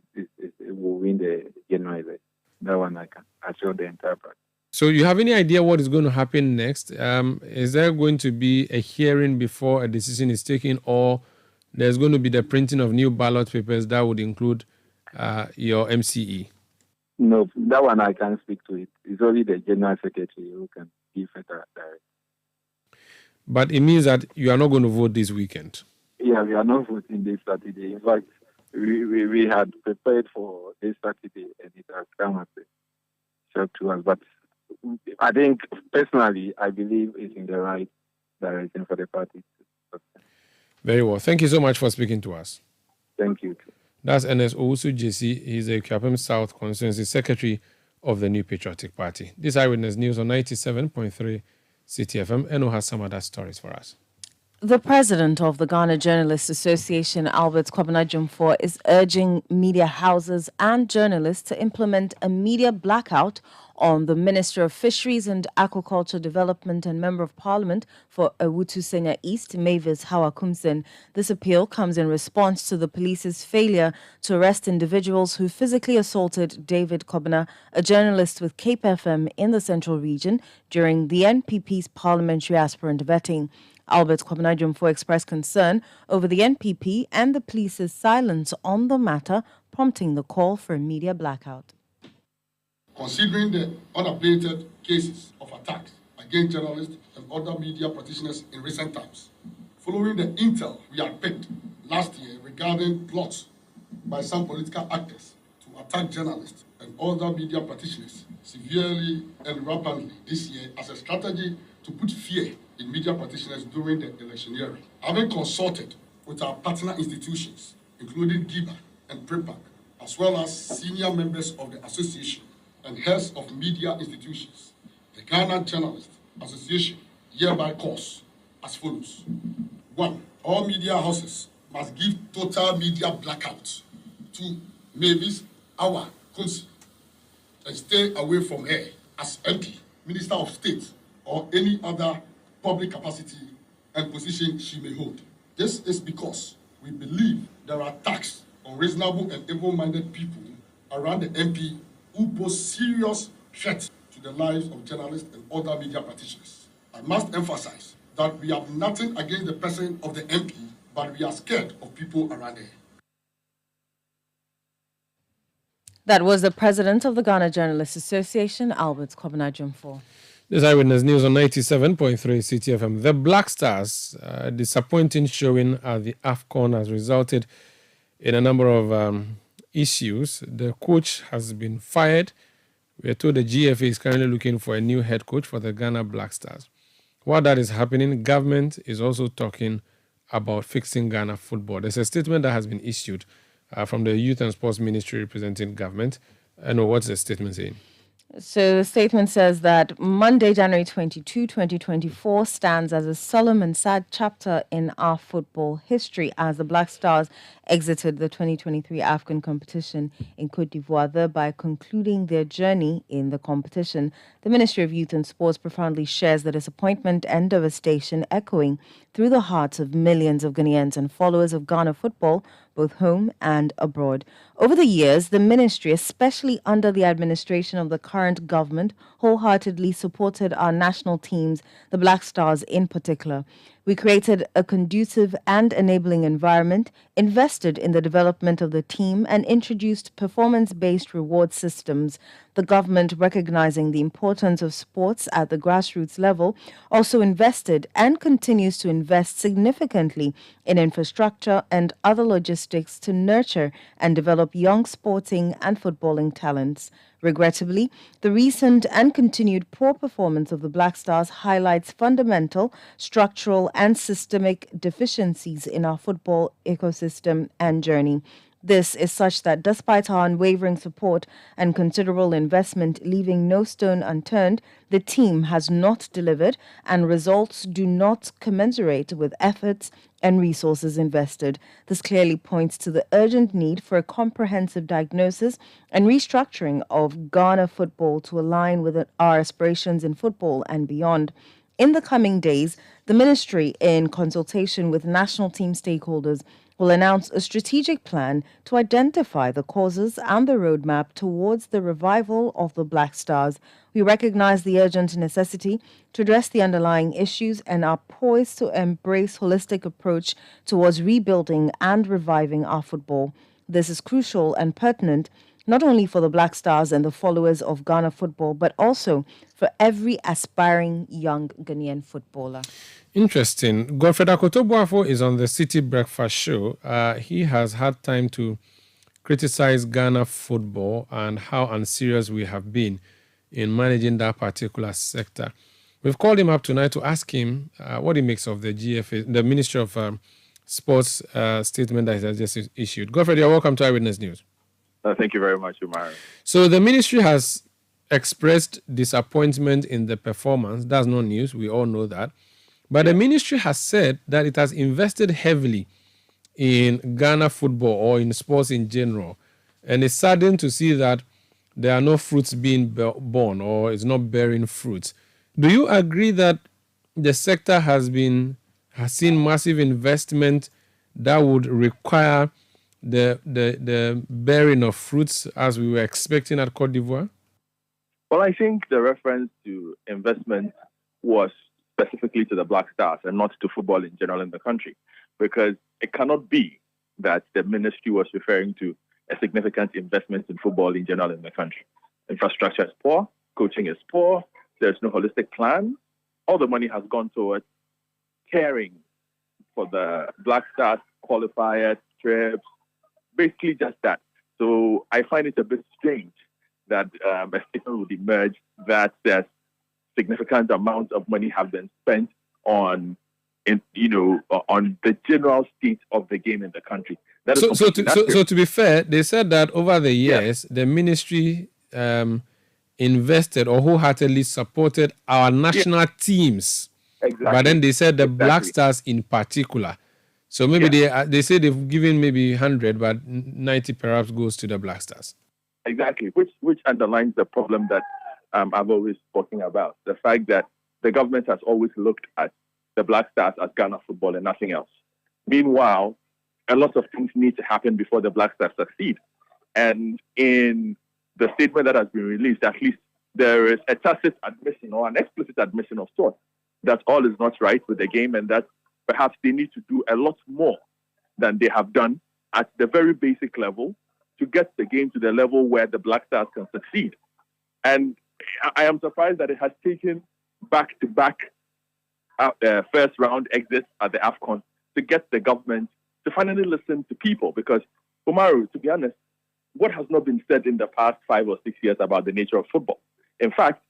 will win the general election. That one I can assure the entire party.
So you have any idea what is going to happen next? Is there going to be a hearing before a decision is taken, or there's going to be the printing of new ballot papers that would include your MCE?
No, that one I can't speak to it. It's only the General Secretary who can give a direction.
But it means that you are not going to vote this weekend.
Yeah, we are not voting this Saturday. In fact, we had prepared for this Saturday and it has come as a shock to us. But I think, personally, I believe it's in the right direction for the party.
Very well. Thank you so much for speaking to us.
Thank you.
That's Ernest Owusu JC. He's the Kwapem South Constituency Secretary of the New Patriotic Party. This Eyewitness News on 97.3 Citi FM. Eno has some other stories for us.
The president of the Ghana Journalists Association, Albert Kwabena-Jumfor, is urging media houses and journalists to implement a media blackout on the Minister of Fisheries and Aquaculture Development and Member of Parliament for Owutu Senya East, Mavis Hawakumsen. This appeal comes in response to the police's failure to arrest individuals who physically assaulted David Kobena, a journalist with Cape FM in the Central Region, during the NPP's parliamentary aspirant vetting. Albert Kwabena-Jumfor expressed concern over the NPP and the police's silence on the matter, prompting the call for a media blackout.
Considering the unabated cases of attacks against journalists and other media practitioners in recent times, following the intel we had picked last year regarding plots by some political actors to attack journalists and other media practitioners severely and rapidly this year as a strategy to put fear in media practitioners during the electioneering. Having consulted with our partner institutions, including GIBA and PREPAC, as well as senior members of the association and heads of media institutions, the Ghana Journalists Association hereby calls as follows. 1. All media houses must give total media blackout to Mavis Awa Kunsi and stay away from her as MP, Minister of State, or any other public capacity and position she may hold. This is because we believe there are attacks on reasonable and able-minded people around the MP who pose serious threats to the lives of journalists and other media practitioners. I must emphasize that we have nothing against the person of the MP, but we are scared of people around her.
That was the president of the Ghana Journalists Association, Albert Kwabena-Jumfor.
This Eyewitness News on 97.3 Citi FM. The Black Stars' disappointing showing at the AFCON has resulted in a number of issues. The coach has been fired. We are told the GFA is currently looking for a new head coach for the Ghana Black Stars. While that is happening, government is also talking about fixing Ghana football. There's a statement that has been issued from the Youth and Sports Ministry representing government. I know what's the statement saying.
So the statement says that Monday, January 22, 2024 stands as a solemn and sad chapter in our football history as the Black Stars exited the 2023 AFCON competition in Côte d'Ivoire, thereby concluding their journey in the competition. The Ministry of Youth and Sports profoundly shares the disappointment and devastation echoing through the hearts of millions of Ghanaians and followers of Ghana football, both home and abroad. Over the years, the ministry, especially under the administration of the current government, wholeheartedly supported our national teams, the Black Stars in particular. We created a conducive and enabling environment, invested in the development of the team, and introduced performance-based reward systems. The government, recognizing the importance of sports at the grassroots level, also invested and continues to invest significantly in infrastructure and other logistics to nurture and develop young sporting and footballing talents. Regrettably, the recent and continued poor performance of the Black Stars highlights fundamental, structural, and systemic deficiencies in our football ecosystem and journey. This is such that despite our unwavering support and considerable investment leaving no stone unturned, the team has not delivered and results do not commensurate with efforts and resources invested. This clearly points to the urgent need for a comprehensive diagnosis and restructuring of Ghana football to align with our aspirations in football and beyond. In the coming days, the ministry, in consultation with national team stakeholders, will announce a strategic plan to identify the causes and the roadmap towards the revival of the Black Stars. We recognize the urgent necessity to address the underlying issues and are poised to embrace a holistic approach towards rebuilding and reviving our football. This is crucial and pertinent not only for the Black Stars and the followers of Ghana football, but also for every aspiring young Ghanaian footballer.
Interesting. Godfred Akoto-Boafo is on the City Breakfast Show. He has had time to criticize Ghana football and how unserious we have been in managing that particular sector. We've called him up tonight to ask him what he makes of the GFA, the Ministry of Sports statement that he has just issued. Godfred, you're welcome to Eyewitness News.
Thank you very much, Umar.
So the ministry has expressed disappointment in the performance. That's no news. We all know that. But the ministry has said that it has invested heavily in Ghana football or in sports in general. And it's saddened to see that there are no fruits being born or it's not bearing fruits. Do you agree that the sector has seen massive investment that would require the bearing of fruits as we were expecting at Cote d'Ivoire?
Well, I think the reference to investment was specifically to the Black Stars and not to football in general in the country, because it cannot be that the ministry was referring to a significant investment in football in general in the country. Infrastructure is poor, coaching is poor, there's no holistic plan. All the money has gone towards caring for the Black Stars qualifiers, trips, basically just that. So I find it a bit strange that a statement would emerge that there's significant amounts of money have been spent on the general state of the game in the country.
So to be fair, they said that over the years, the ministry invested or wholeheartedly supported our national teams.
Exactly.
But then they said the Black Stars in particular. So maybe they say they've given maybe 100, but 90 perhaps goes to the Black Stars.
Exactly, which underlines the problem that I've always spoken about. The fact that the government has always looked at the Black Stars as Ghana football and nothing else. Meanwhile, a lot of things need to happen before the Black Stars succeed. And in the statement that has been released, at least there is a tacit admission or an explicit admission of sorts that all is not right with the game and that perhaps they need to do a lot more than they have done at the very basic level to get the game to the level where the Black Stars can succeed. And I am surprised that it has taken back-to-back first round exits at the AFCON to get the government to finally listen to people. Because, Umaru, to be honest, what has not been said in the past 5 or 6 years about the nature of football? In fact,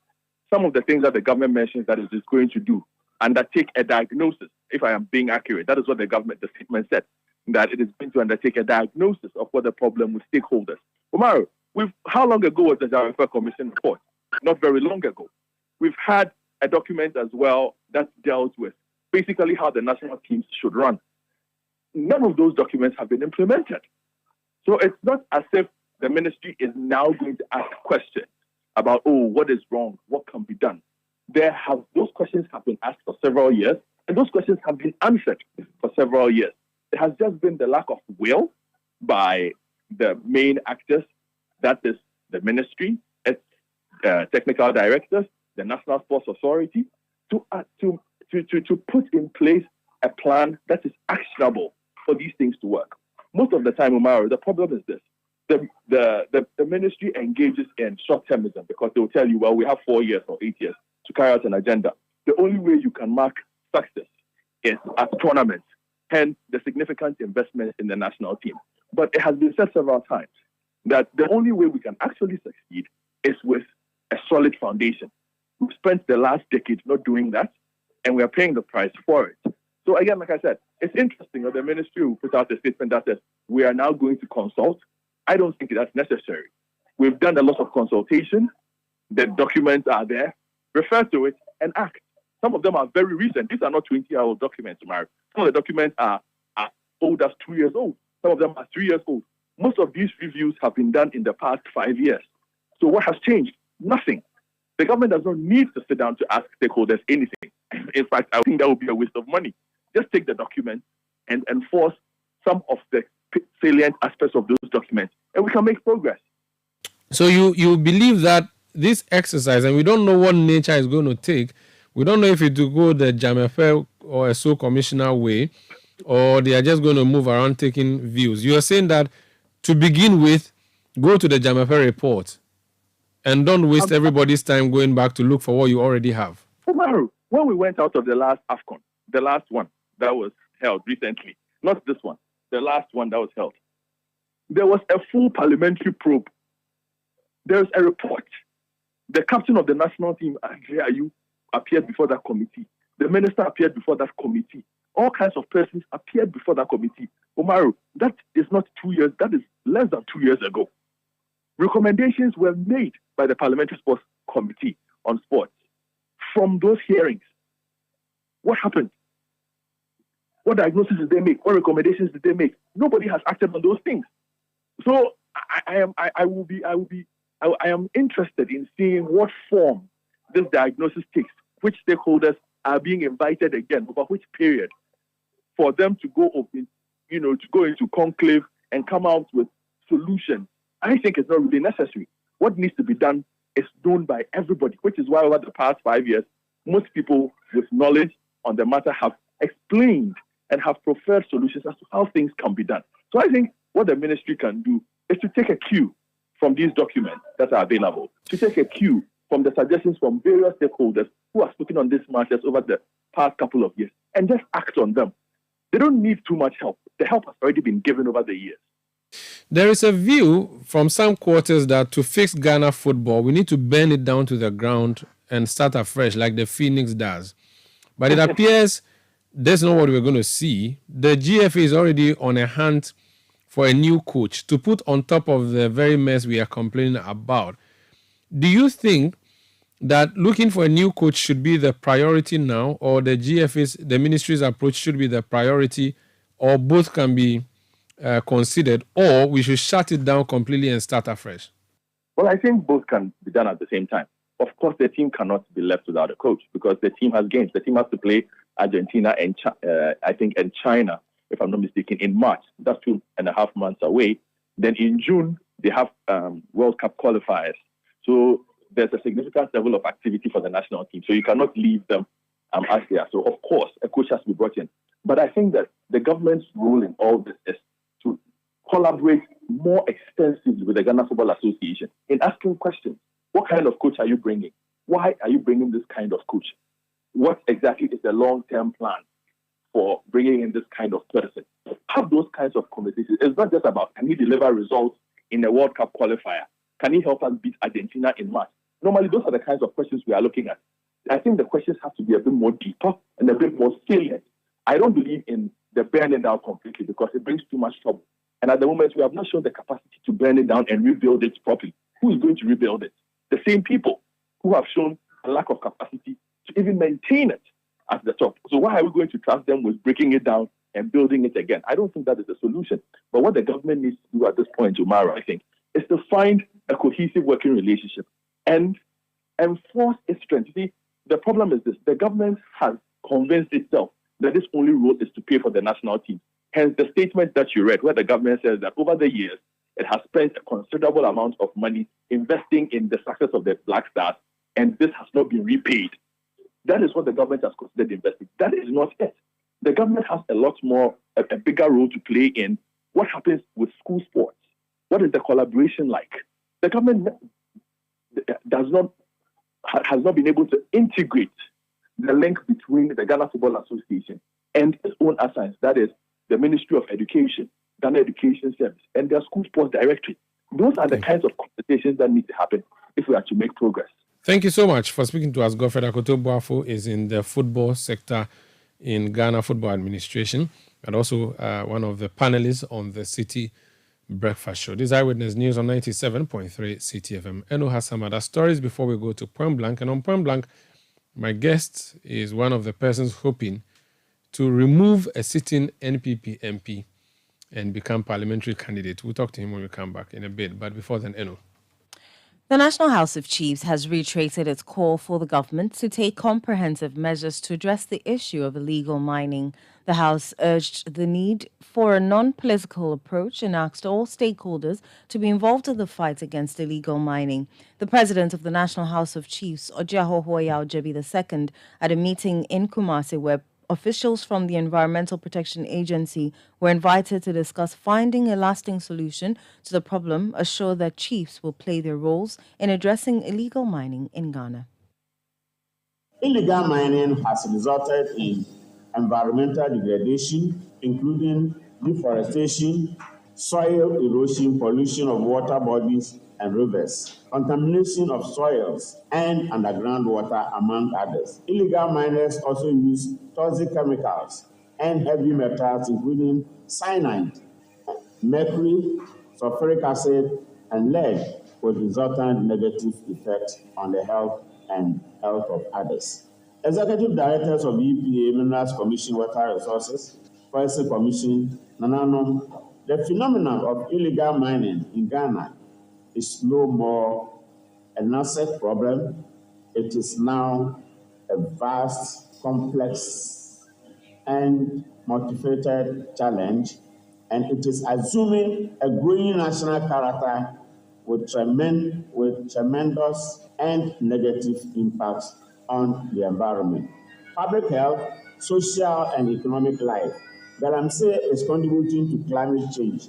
some of the things that the government mentions that it is going to do, undertake a diagnosis, if I am being accurate. That is what the statement said, that it is going to undertake a diagnosis of what the problem with stakeholders. Umaru, how long ago was the Jarifa Commission report? Not very long ago. We've had a document as well that dealt with basically how the national teams should run. None of those documents have been implemented. So it's not as if the ministry is now going to ask questions about, what is wrong? What can be done? Those questions have been asked for several years, and those questions have been answered for several years. It has just been the lack of will by the main actors, that is the ministry, its technical directors, the National Sports Authority, to put in place a plan that is actionable for these things to work. Most of the time, Umaru, the problem is this. The ministry engages in short-termism because they will tell you, well, we have 4 years or 8 years to carry out an agenda. The only way you can mark success is at tournaments, hence the significant investment in the national team. But it has been said several times that the only way we can actually succeed is with a solid foundation. We've spent the last decade not doing that, and we are paying the price for it. So again, like I said, it's interesting that the ministry will put out a statement that says, we are now going to consult. I don't think that's necessary. We've done a lot of consultation. The documents are there. Refer to it and act. Some of them are very recent. These are not 20-year-old documents, Mary. Some of the documents are old as 2 years old. Some of them are 3 years old. Most of these reviews have been done in the past 5 years. So what has changed? Nothing. The government does not need to sit down to ask stakeholders anything. In fact, I think that would be a waste of money. Just take the document and enforce some of the salient aspects of those documents, and we can make progress.
So you believe that this exercise, and we don't know what nature is going to take, we don't know if it will go the Jamefe or a commissioner way, or they are just going to move around taking views. You are saying that to begin with, go to the Jamape report and don't waste everybody's time going back to look for what you already have.
Umaru, when we went out of the last AFCON, the last one that was held recently, not this one, the last one that was held, there was a full parliamentary probe. There's a report. The captain of the national team, Andre Ayew, appeared before that committee. The minister appeared before that committee. All kinds of persons appeared before that committee. Umaru, that is not 2 years, that is less than 2 years ago. Recommendations were made by the Parliamentary Sports Committee on Sports. From those hearings, what happened? What diagnoses did they make? What recommendations did they make? Nobody has acted on those things. So I am interested in seeing what form this diagnosis takes, which stakeholders are being invited again, over which period, for them to go open, to go into conclave and come out with solutions. I think it's not really necessary. What needs to be done is known by everybody, which is why over the past 5 years, most people with knowledge on the matter have explained and have preferred solutions as to how things can be done. So I think what the ministry can do is to take a cue from these documents that are available, to take a cue from the suggestions from various stakeholders who are speaking on these matters over the past couple of years, and just act on them. They don't need too much help. The help has already been given over the years.
There is a view from some quarters that to fix Ghana football, we need to burn it down to the ground and start afresh like the Phoenix does. But it appears that's not what we're going to see. The GFA is already on a hunt for a new coach to put on top of the very mess we are complaining about. Do you think that looking for a new coach should be the priority now, or the GFA's, the ministry's approach should be the priority, or both can be considered, or we should shut it down completely and start afresh?
Well, I think both can be done at the same time. Of course, the team cannot be left without a coach because the team has games. The team has to play Argentina and and China, if I'm not mistaken, in March. That's 2.5 months away. Then in June, they have World Cup qualifiers. So there's a significant level of activity for the national team. So you cannot leave them as they are. So, of course, a coach has to be brought in. But I think that the government's role in all this is to collaborate more extensively with the Ghana Football Association in asking questions. What kind of coach are you bringing? Why are you bringing this kind of coach? What exactly is the long-term plan for bringing in this kind of person? Have those kinds of conversations. It's not just about, can he deliver results in a World Cup qualifier? Can he help us beat Argentina in March? Normally, those are the kinds of questions we are looking at. I think the questions have to be a bit more deeper and a bit more salient. I don't believe in the burning down completely because it brings too much trouble. And at the moment, we have not shown the capacity to burn it down and rebuild it properly. Who is going to rebuild it? The same people who have shown a lack of capacity to even maintain it at the top. So why are we going to trust them with breaking it down and building it again? I don't think that is the solution. But what the government needs to do at this point, tomorrow, I think, is to find a cohesive working relationship and enforce its strength. You see, the problem is this. The government has convinced itself that its only role is to pay for the national team. Hence the statement that you read, where the government says that over the years, it has spent a considerable amount of money investing in the success of the Black Stars, and this has not been repaid. That is what the government has considered investing. That is not it. The government has a lot more, a bigger role to play in what happens with school sports. What is the collaboration like? The government has not been able to integrate the link between the Ghana Football Association and its own assigns, that is the Ministry of Education, Ghana Education Service, and their school sports directory. Those are the kinds of conversations that need to happen if we are to make progress.
Thank you so much for speaking to us. Godfred Akoto Boafo is in the football sector in Ghana Football Administration and also one of the panelists on the Citi Breakfast Show. This is Eyewitness News on 97.3 Citi FM. Eno has some other stories before we go to Point Blank. And on Point Blank, my guest is one of the persons hoping to remove a sitting NPP MP and become parliamentary candidate. We'll talk to him when we come back in a bit. But before then, Eno.
The National House of Chiefs has reiterated its call for the government to take comprehensive measures to address the issue of illegal mining. The House urged the need for a non-political approach and asked all stakeholders to be involved in the fight against illegal mining. The president of the National House of Chiefs, Ojaho Hoya Ojebi II, at a meeting in Kumasi where officials from the Environmental Protection Agency were invited to discuss finding a lasting solution to the problem, assured that chiefs will play their roles in addressing illegal mining in Ghana.
Illegal mining has resulted in environmental degradation, including deforestation, soil erosion, pollution of water bodies and rivers, contamination of soils and underground water, among others. Illegal miners also use toxic chemicals and heavy metals, including cyanide, mercury, sulfuric acid, and lead, with resultant negative effects on the health and health of others. Executive Directors of the EPA, Minerals Commission, Water Resources, Forestry Commission, Nananom, the phenomenon of illegal mining in Ghana is no more a nascent problem. It is now a vast, complex, and multifaceted challenge, and it is assuming a growing national character with tremendous and negative impacts on the environment, public health, social and economic life. Galamsey is contributing to climate change.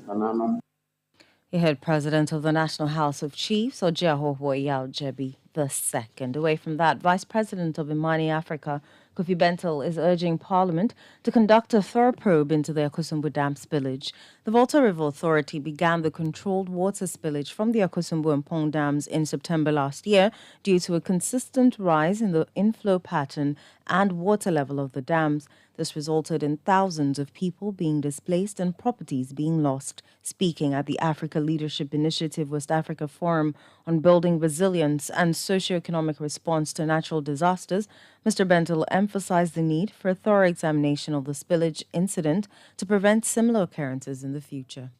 You heard President of the National House of Chiefs, Ojehoho Yao Jebi II. Away from that, Vice President of Imani Africa, Kofi Bentil, is urging Parliament to conduct a thorough probe into the Akosombo Dam spillage. The Volta River Authority began the controlled water spillage from the Akosombo and Pong dams in September last year due to a consistent rise in the inflow pattern and water level of the dams. This resulted in thousands of people being displaced and properties being lost. Speaking at the Africa Leadership Initiative West Africa Forum on building resilience and socioeconomic response to natural disasters, Mr. Bentil emphasized the need for a thorough examination of the spillage incident to prevent similar occurrences in the future.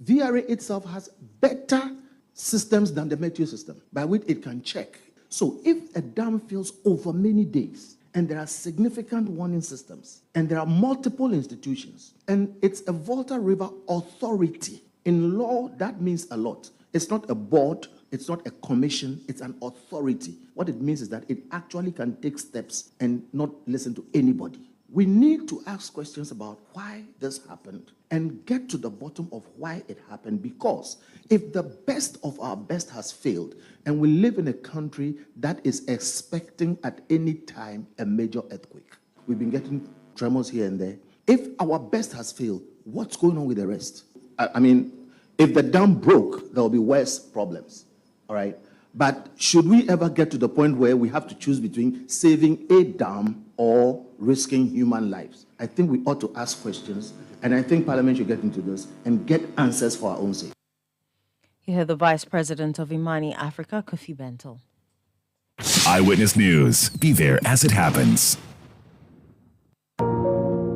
VRA itself has better systems than the Meteo system by which it can check. So if a dam fills over many days, and there are significant warning systems, and there are multiple institutions, and it's a Volta River Authority. In law, that means a lot. It's not a board, it's not a commission, it's an authority. What it means is that it actually can take steps and not listen to anybody. We need to ask questions about why this happened and get to the bottom of why it happened, because if the best of our best has failed, and we live in a country that is expecting at any time a major earthquake, we've been getting tremors here and there. If our best has failed, what's going on with the rest? I mean, if the dam broke, there will be worse problems, all right? But should we ever get to the point where we have to choose between saving a dam or risking human lives? I think we ought to ask questions, and I think Parliament should get into this and get answers for our own sake.
You hear the Vice President of Imani Africa, Kofi Bentil.
Eyewitness News. Be there as it happens.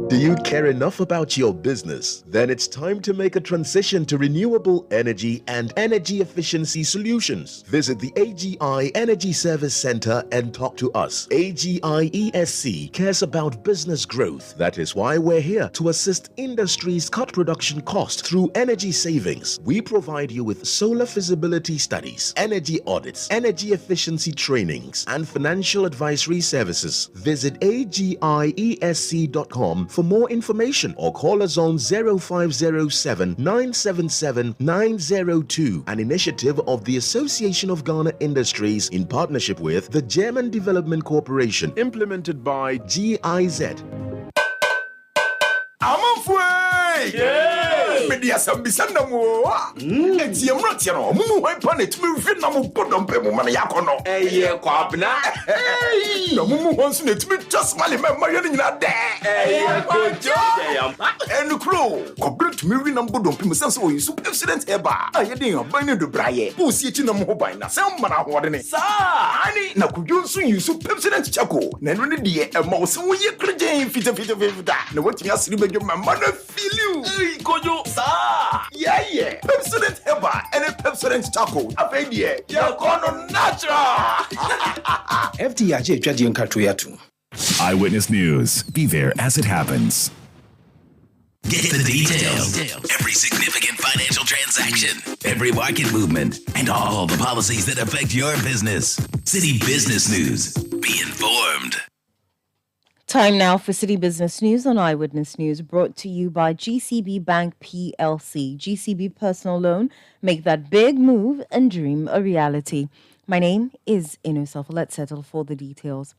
Do you care enough about your business? Then it's time to make a transition to renewable energy and energy efficiency solutions. Visit the AGI Energy Service Center and talk to us. AGI ESC cares about business growth. That is why we're here to assist industries cut production costs through energy savings. We provide you with solar feasibility studies, energy audits, energy efficiency trainings, and financial advisory services. Visit agiesc.com for more information or call us on 0507 977 902, an initiative of the Association of Ghana Industries in partnership with the German Development Corporation, implemented by GIZ.
Media Sambisanda mo. Etiemra tiano. Mumu wai panet me vina mo podompe mo mana yakono. Eye kwabna. No mumu wonsu net me just mali me mariani nyina de. Eye kojo. Enu kro. Kobret me vina mo podompe mo sense o yusu president eba. Aye den oban ne do braye. Po si echi na mo ban na sem mana hode ne. Sa ani na kudwo nsu yusu president chako. Na eno ne de e ma wo se wo ye krejen fita. Na watimi asiri bedwo mama na feel you. Kojo sa yeah Pepsodent Eba and a Pepsodent Taco Afedie Yakono natural.
FDIJ Jadian Katuyatu.
Eyewitness News. Be there as it happens. Get the details. Every significant financial transaction, every market movement, and all the policies that affect your business. City Business News. Be informed.
Time now for City Business News on Eyewitness News, brought to you by GCB Bank PLC. GCB Personal Loan, make that big move and dream a reality. My name is Inosafa. Let's settle for the details.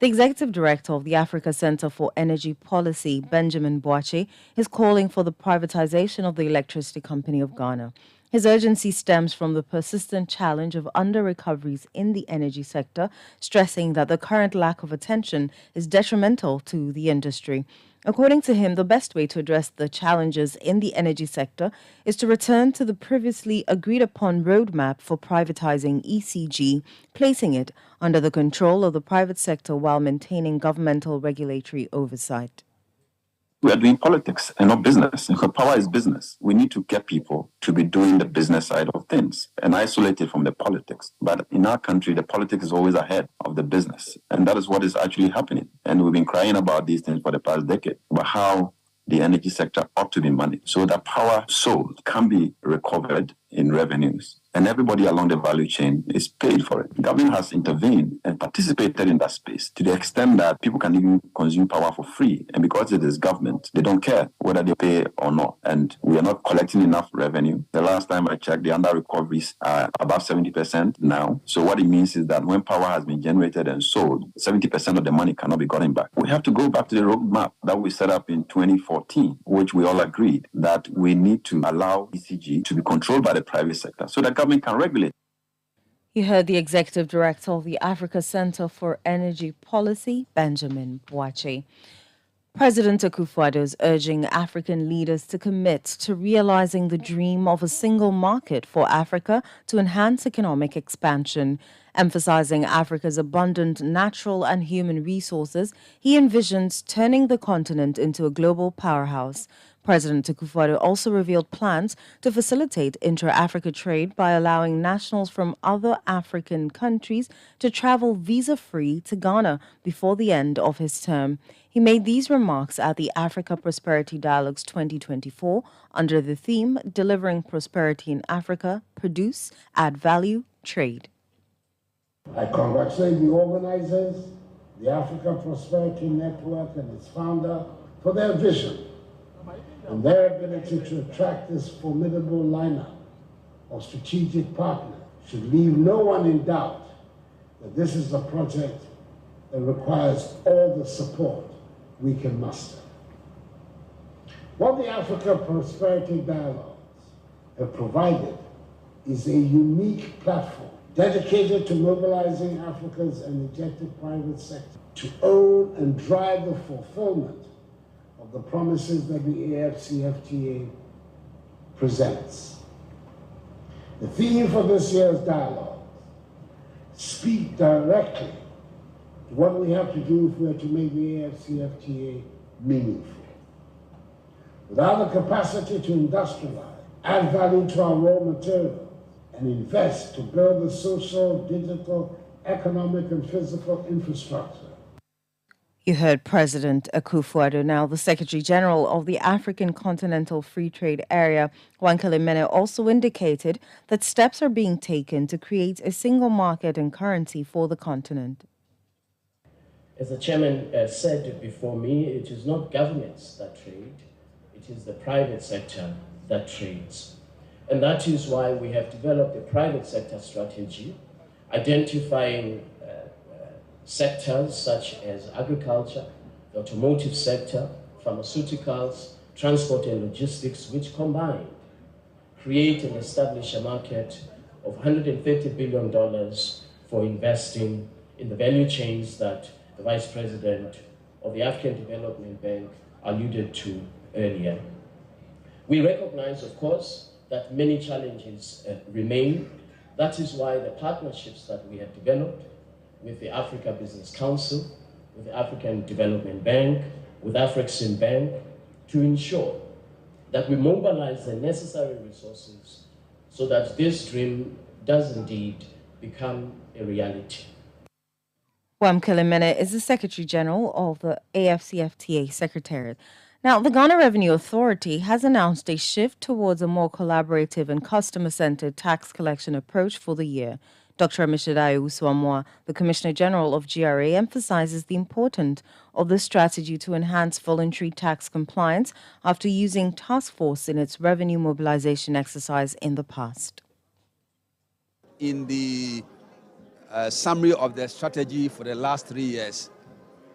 The Executive Director of the Africa Center for Energy Policy, Benjamin Boakye, is calling for the privatization of the Electricity Company of Ghana. His urgency stems from the persistent challenge of under-recoveries in the energy sector, stressing that the current lack of attention is detrimental to the industry. According to him, the best way to address the challenges in the energy sector is to return to the previously agreed-upon roadmap for privatizing ECG, placing it under the control of the private sector while maintaining governmental regulatory oversight.
We are doing politics and not business. Because power is business. We need to get people to be doing the business side of things and isolate it from the politics. But in our country, the politics is always ahead of the business. And that is what is actually happening. And we've been crying about these things for the past decade, about how the energy sector ought to be managed so that power sold can be recovered in revenues. And everybody along the value chain is paid for it. Government has intervened and participated in that space to the extent that people can even consume power for free. And because it is government, they don't care whether they pay or not. And we are not collecting enough revenue. The last time I checked, the under recoveries are above 70% now. So what it means is that when power has been generated and sold, 70% of the money cannot be gotten back. We have to go back to the roadmap that we set up in 2014, which we all agreed that we need to allow ECG to be controlled by the private sector so that government can regulate.
You heard the Executive Director of the Africa Center for Energy Policy, Benjamin Boakye. President Akufo-Addo is urging African leaders to commit to realizing the dream of a single market for Africa to enhance economic expansion. Emphasizing Africa's abundant natural and human resources, he envisions turning the continent into a global powerhouse. President Akufo-Addo also revealed plans to facilitate intra-Africa trade by allowing nationals from other African countries to travel visa-free to Ghana before the end of his term. He made these remarks at the Africa Prosperity Dialogues 2024 under the theme Delivering Prosperity in Africa, Produce, Add Value, Trade.
I congratulate the organizers, the Africa Prosperity Network and its founder for their vision and their ability to attract this formidable lineup of strategic partners should leave no one in doubt that this is a project that requires all the support we can muster. What the Africa Prosperity Dialogues have provided is a unique platform dedicated to mobilizing Africa's energetic private sector to own and drive the fulfillment of the promises that the AFCFTA presents. The theme for this year's dialogue speak directly to what we have to do if we are to make the AFCFTA meaningful. Without the capacity to industrialize, add value to our raw materials, and invest to build the social, digital, economic, and physical infrastructure.
You heard President Akufo-Addo. Now, the Secretary General of the African Continental Free Trade Area, Wankele Mene, also indicated that steps are being taken to create a single market and currency for the continent.
As the chairman said before me, it is not governments that trade, it is the private sector that trades. And that is why we have developed a private sector strategy, identifying sectors such as agriculture, the automotive sector, pharmaceuticals, transport and logistics, which combined create and establish a market of $130 billion for investing in the value chains that the Vice President of the African Development Bank alluded to earlier. We recognize, of course, that many challenges remain. That is why the partnerships that we have developed with the Africa Business Council, with the African Development Bank, with Afrexim Bank, to ensure that we mobilize the necessary resources so that this dream does indeed become a reality.
Wankele Mene is the Secretary General of the AFCFTA Secretariat. Now, the Ghana Revenue Authority has announced a shift towards a more collaborative and customer-centered tax collection approach for the year. Dr. Amishadai Uswamwa, the Commissioner General of GRA, emphasizes the importance of this strategy to enhance voluntary tax compliance after using task force in its revenue mobilization exercise in the past.
In the summary of the strategy for the last 3 years,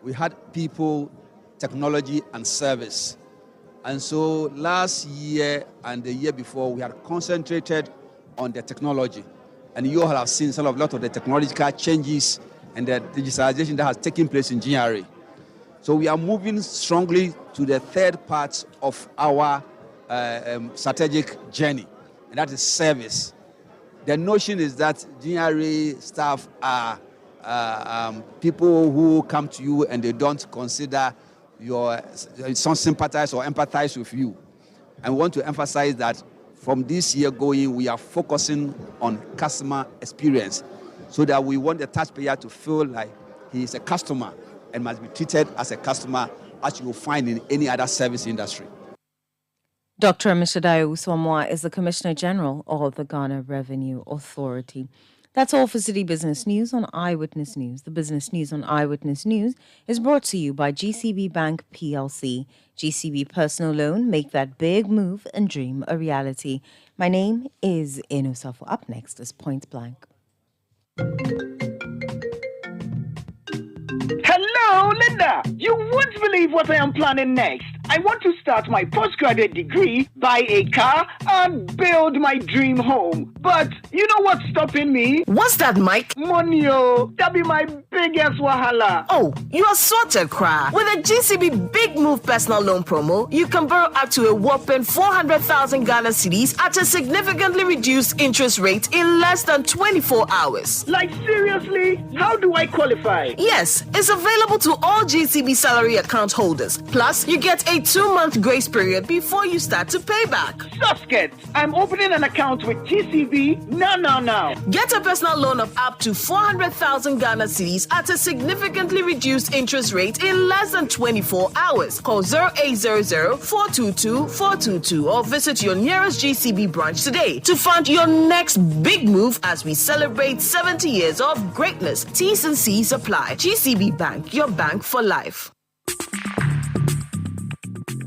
we had people, technology, and service. And so last year and the year before, we had concentrated on the technology. And you all have seen a lot of the technological changes and the digitalization that has taken place in GRA. So we are moving strongly to the third part of our strategic journey, and that is service. The notion is that GRA staff are people who come to you and they don't consider some sympathize or empathize with you. And we want to emphasize that from this year going, we are focusing on customer experience so that we want the taxpayer to feel like he is a customer and must be treated as a customer as you will find in any other service industry.
Dr. Amishadai Uswamwa is the Commissioner General of the Ghana Revenue Authority. That's all for City Business News on Eyewitness News. The business news on Eyewitness News is brought to you by GCB Bank PLC. GCB Personal Loan, make that big move and dream a reality. My name is Eno Safo. Up next is Point Blank.
Hello, Linda. You won't believe what I am planning next. I want to start my postgraduate degree, buy a car, and build my dream home. But you know what's stopping me?
What's that, Mike?
Money, oh. That be my biggest wahala.
Oh, you are sorted, Cry. With a GCB Big Move personal loan promo, you can borrow up to a whopping 400,000 Ghana cedis at a significantly reduced interest rate in less than 24 hours.
Like, seriously? How do I qualify?
Yes, it's available to all GCB salary account holders. Plus, you get a 2-month grace period before you start to pay back.
Susket, I'm opening an account with GCB now.
Get a personal loan of up to 400,000 Ghana cedis at a significantly reduced interest rate in less than 24 hours. Call 0800-422-422 or visit your nearest GCB branch today to fund your next big move as we celebrate 70 years of greatness. T's and C's apply. GCB Bank, your bank for life.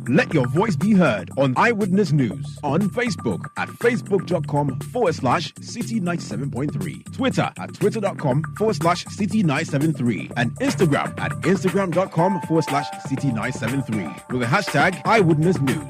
Let your voice be heard on Eyewitness News on Facebook at facebook.com/City97.3, Twitter at twitter.com/City973, and Instagram at instagram.com/City973 with the hashtag Eyewitness News.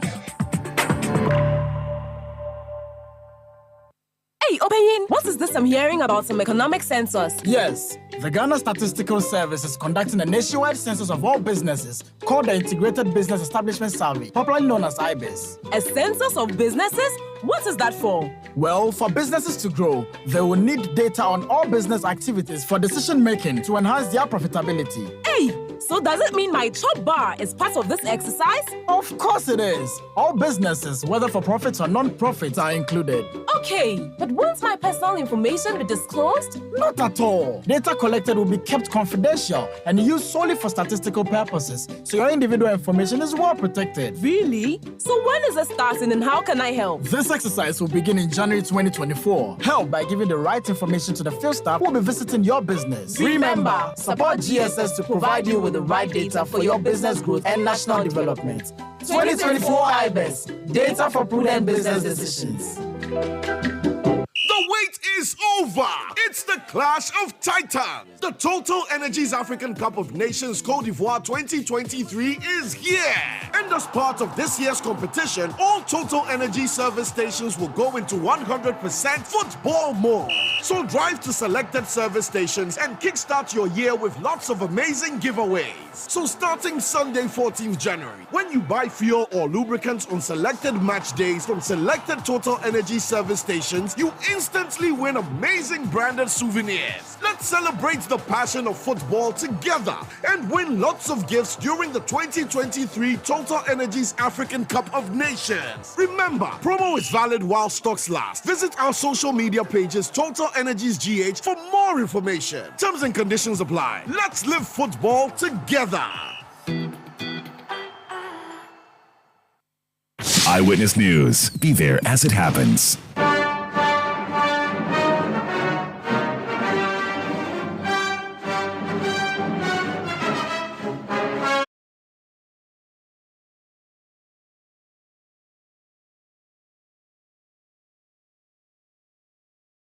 Hey, Obayin, what is this I'm hearing about some economic census?
Yes, the Ghana Statistical Service is conducting a nationwide census of all businesses called the Integrated Business Establishment Survey, popularly known as IBES.
A census of businesses? What is that for?
Well, for businesses to grow, they will need data on all business activities for decision-making to enhance their profitability.
Hey! So does it mean my top bar is part of this exercise?
Of course it is. All businesses, whether for profits or non-profits, are included.
Okay, but won't my personal information be disclosed?
Not at all. Data collected will be kept confidential and used solely for statistical purposes, so your individual information is well protected.
Really? So when is it starting and how can I help?
This exercise will begin in January 2024. Help by giving the right information to the field staff who will be visiting your business.
Remember, support GSS to provide you with the right data for your business growth and national development. 2024 IBES, data for prudent business decisions.
The wait is over. It's the Clash of Titans. The Total Energies African Cup of Nations Côte d'Ivoire 2023 is here. And as part of this year's competition, all Total Energy service stations will go into 100% football mode. So drive to selected service stations and kickstart your year with lots of amazing giveaways. So starting Sunday 14th January, when you buy fuel or lubricants on selected match days from selected Total Energy service stations, you instantly win amazing branded souvenirs. Let's celebrate the passion of football together and win lots of gifts during the 2023 Total Energies African Cup of Nations. Remember, promo is valid while stocks last. Visit our social media pages Total Energies GH for more information. Terms and conditions apply. Let's live football together.
Eyewitness News. Be there as it happens.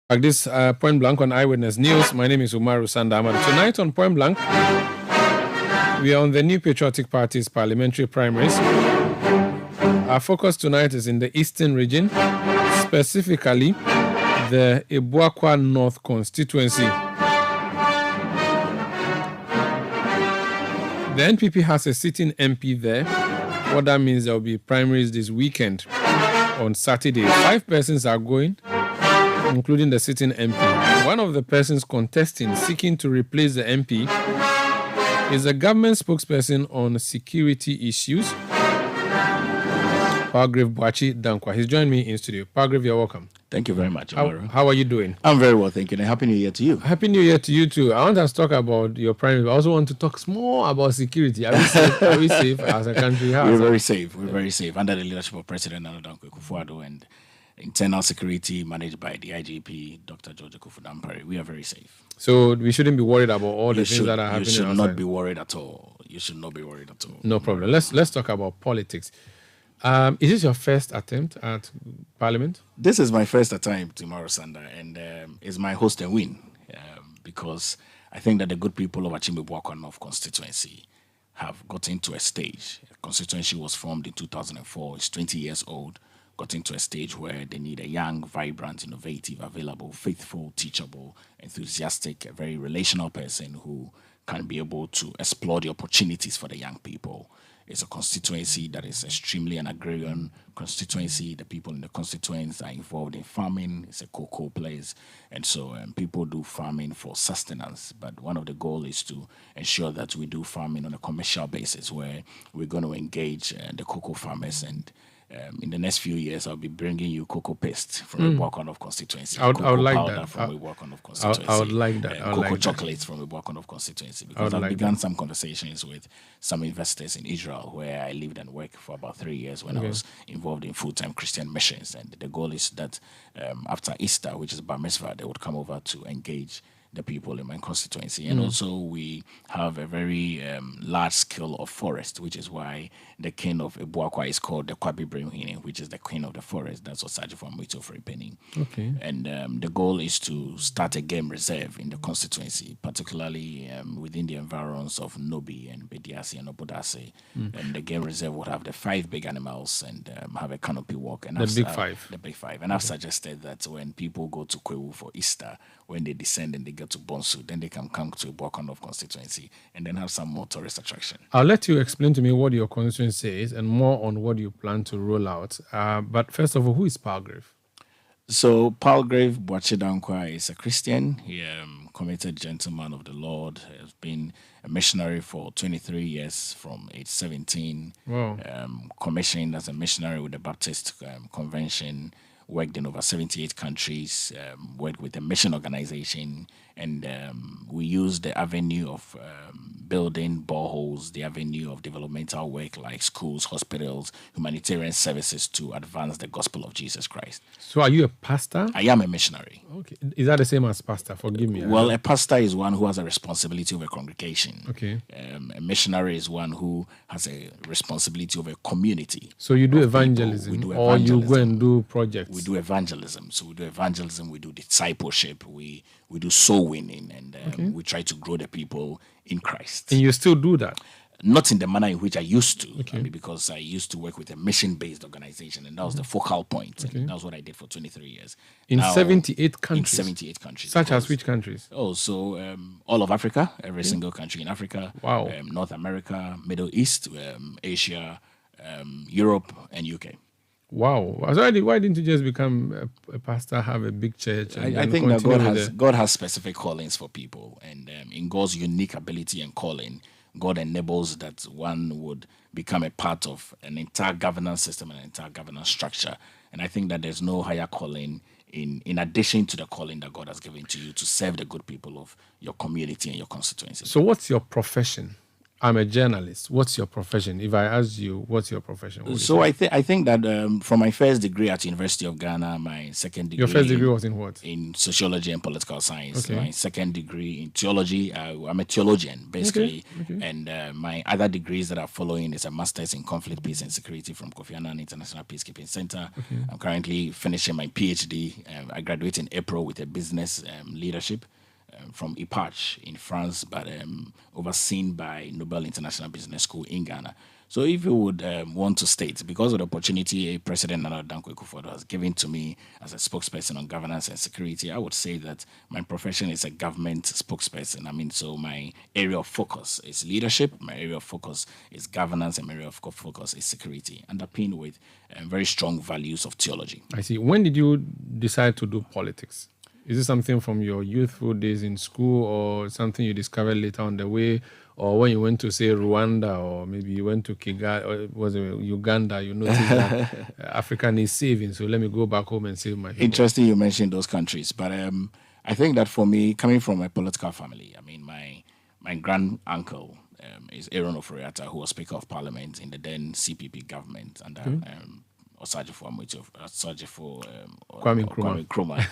Like this Point Blank on Eyewitness News. My name is Umaru Sandama. Tonight on Point Blank, we are on the New Patriotic Party's parliamentary primaries. Our focus tonight is in the Eastern region, specifically the Ebuakwa North constituency. The NPP has a sitting MP there. What that means, there will be primaries this weekend on Saturday. 5 persons are going, including the sitting MP. One of the persons contesting, seeking to replace the MP, is a government spokesperson on security issues, Pargrave Boachi Dankwa. He's joined me in studio. Pargrave, you're welcome.
Thank you very much, Umaru.
How are you doing?
I'm very well, thank you. And Happy New Year to you.
Happy New Year to you too. I want us to talk about your primary. I also want to talk more about security. Are we safe as a country?
We're very safe. We're very safe. Under the leadership of President Nana Dankwa Akufo-Addo and internal security managed by the IGP, Dr. George Akufu-Dampare, we are very safe.
So we shouldn't be worried about all the things that are happening.
You should
outside.
not be worried at all. You should not be worried at all.
No problem. Let's talk about politics. Is this your first attempt at Parliament?
This is my first attempt, Umaru Sanda, and it's my host and win because I think that the good people of Achimbe-Buakwa North constituency have gotten to a stage. The constituency was formed in 2004. It's 20 years old. Got into a stage where they need a young, vibrant, innovative, available, faithful, teachable, enthusiastic, a very relational person who can be able to explore the opportunities for the young people. It's a constituency that is extremely an agrarian constituency. The people in the constituents are involved in farming. It's a cocoa place. And so people do farming for sustenance. But one of the goals is to ensure that we do farming on a commercial basis where we're going to engage the cocoa farmers. And in the next few years, I'll be bringing you cocoa paste from Ebuakwa North constituency.
I would like
powder
that.
from Ebuakwa North constituency.
I would like that.
Cocoa chocolates from Ebuakwa North constituency. Because I've begun some conversations with some investors in Israel where I lived and worked for about 3 years when I was involved in full-time Christian missions. And the goal is that after Easter, which is Bar Mitzvah, they would come over to engage the people in my constituency. And also we have a very large scale of forest, which is why the king of Ebuakwa is called the Kwabi Brehine, which is the queen of the forest. That's Osaji from Mito Fripeni.
Okay.
And the goal is to start a game reserve in the constituency, particularly within the environs of Nobi and Bediasi and Obodase. And the game reserve would have the 5 big animals and have a canopy walk. And
the big 5.
The big 5. And I've suggested that when people go to Kwewu for Easter, when they descend and they get to Bonsu, then they can come to Ebuakwa North constituency and then have some more tourist attraction.
I'll let you explain to me what your constituency is and more on what you plan to roll out. But first of all, who is Palgrave?
So Palgrave Boachi Dankwa is a Christian. He committed gentleman of the Lord. Has been a missionary for 23 years from age 17.
Wow.
Commissioned as a missionary with the Baptist Convention. Worked in over 78 countries, worked with a mission organization, and we use the avenue of building boreholes, the avenue of developmental work like schools, hospitals, humanitarian services to advance the gospel of Jesus Christ.
So are you a pastor?
I am a missionary.
Okay. Is that the same as pastor? Forgive me.
Well, a pastor is one who has a responsibility of a congregation.
Okay.
A missionary is one who has a responsibility of a community.
So you do evangelism, or you go and do projects?
We do evangelism. So we do evangelism, we do discipleship, we do soul winning, and we try to grow the people in Christ.
And you still do that?
Not in the manner in which I used to, because I used to work with a mission-based organization, and that was the focal point. And that was what I did for 23 years.
In 78 countries?
In 78 countries.
Such as which countries?
Oh, so all of Africa, every single country in Africa.
Wow.
North America, Middle East, Asia, Europe, and UK.
Wow. So why didn't you just become a pastor, have a big church? And
I think that God has specific callings for people. And in God's unique ability and calling, God enables that one would become a part of an entire governance system and an entire governance structure. And I think that there's no higher calling in addition to the calling that God has given to you to serve the good people of your community and your constituency.
So what's your profession? I'm a journalist. What's your profession? If I ask you, what's your profession?
So I think that from my first degree at University of Ghana, my second degree.
Your first degree was in what?
In sociology and political science.
Okay.
My second degree in theology. I'm a theologian, basically.
Okay.
And my other degrees that are following is a master's in conflict, peace, and security from Kofi Annan International Peacekeeping Center.
Okay.
I'm currently finishing my PhD. I graduated in April with a business leadership. From IPACH in France, but overseen by Nobel International Business School in Ghana. So if you would want to state, because of the opportunity President Nana Dankwa Akufo-Addo has given to me as a spokesperson on governance and security, I would say that my profession is a government spokesperson. So my area of focus is leadership, my area of focus is governance, and my area of focus is security, underpinned with very strong values of theology.
I see. When did you decide to do politics? Is it something from your youthful days in school or something you discovered later on the way, or when you went to, say, Rwanda, or maybe you went to Kigali, or was it Uganda, you noticed that Africa needs saving, so let me go back home and save my people?
Interesting you mentioned those countries, but I think that for me, coming from a political family, my grand-uncle is Aaron Oforiatta, who was Speaker of Parliament in the then CPP government under
Kwame
Nkrumah.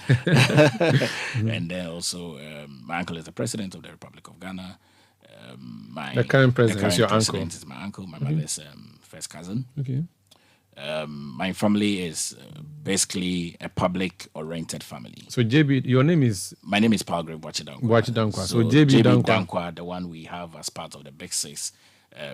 And then also my uncle is the president of the Republic of Ghana.
The current president is your uncle?
Is my uncle. My mother's first cousin.
Okay.
My family is basically a public-oriented family.
So JB, your name is?
My name is Palgrave Wachidankwa.
Wachidankwa.
So JB Dankwa, the one we have as part of the Big Six,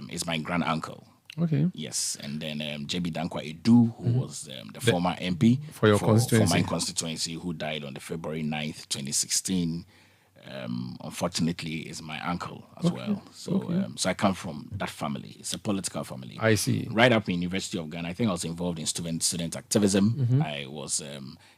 is my grand-uncle.
Okay.
Yes, and then JB Dankwa Edu, who was the former MP
for your constituency,
for my constituency, who died on the February 9th, 2016. Unfortunately, is my uncle as well. So, so I come from that family. It's a political family.
I see.
Right up in University of Ghana, I think I was involved in student activism. I was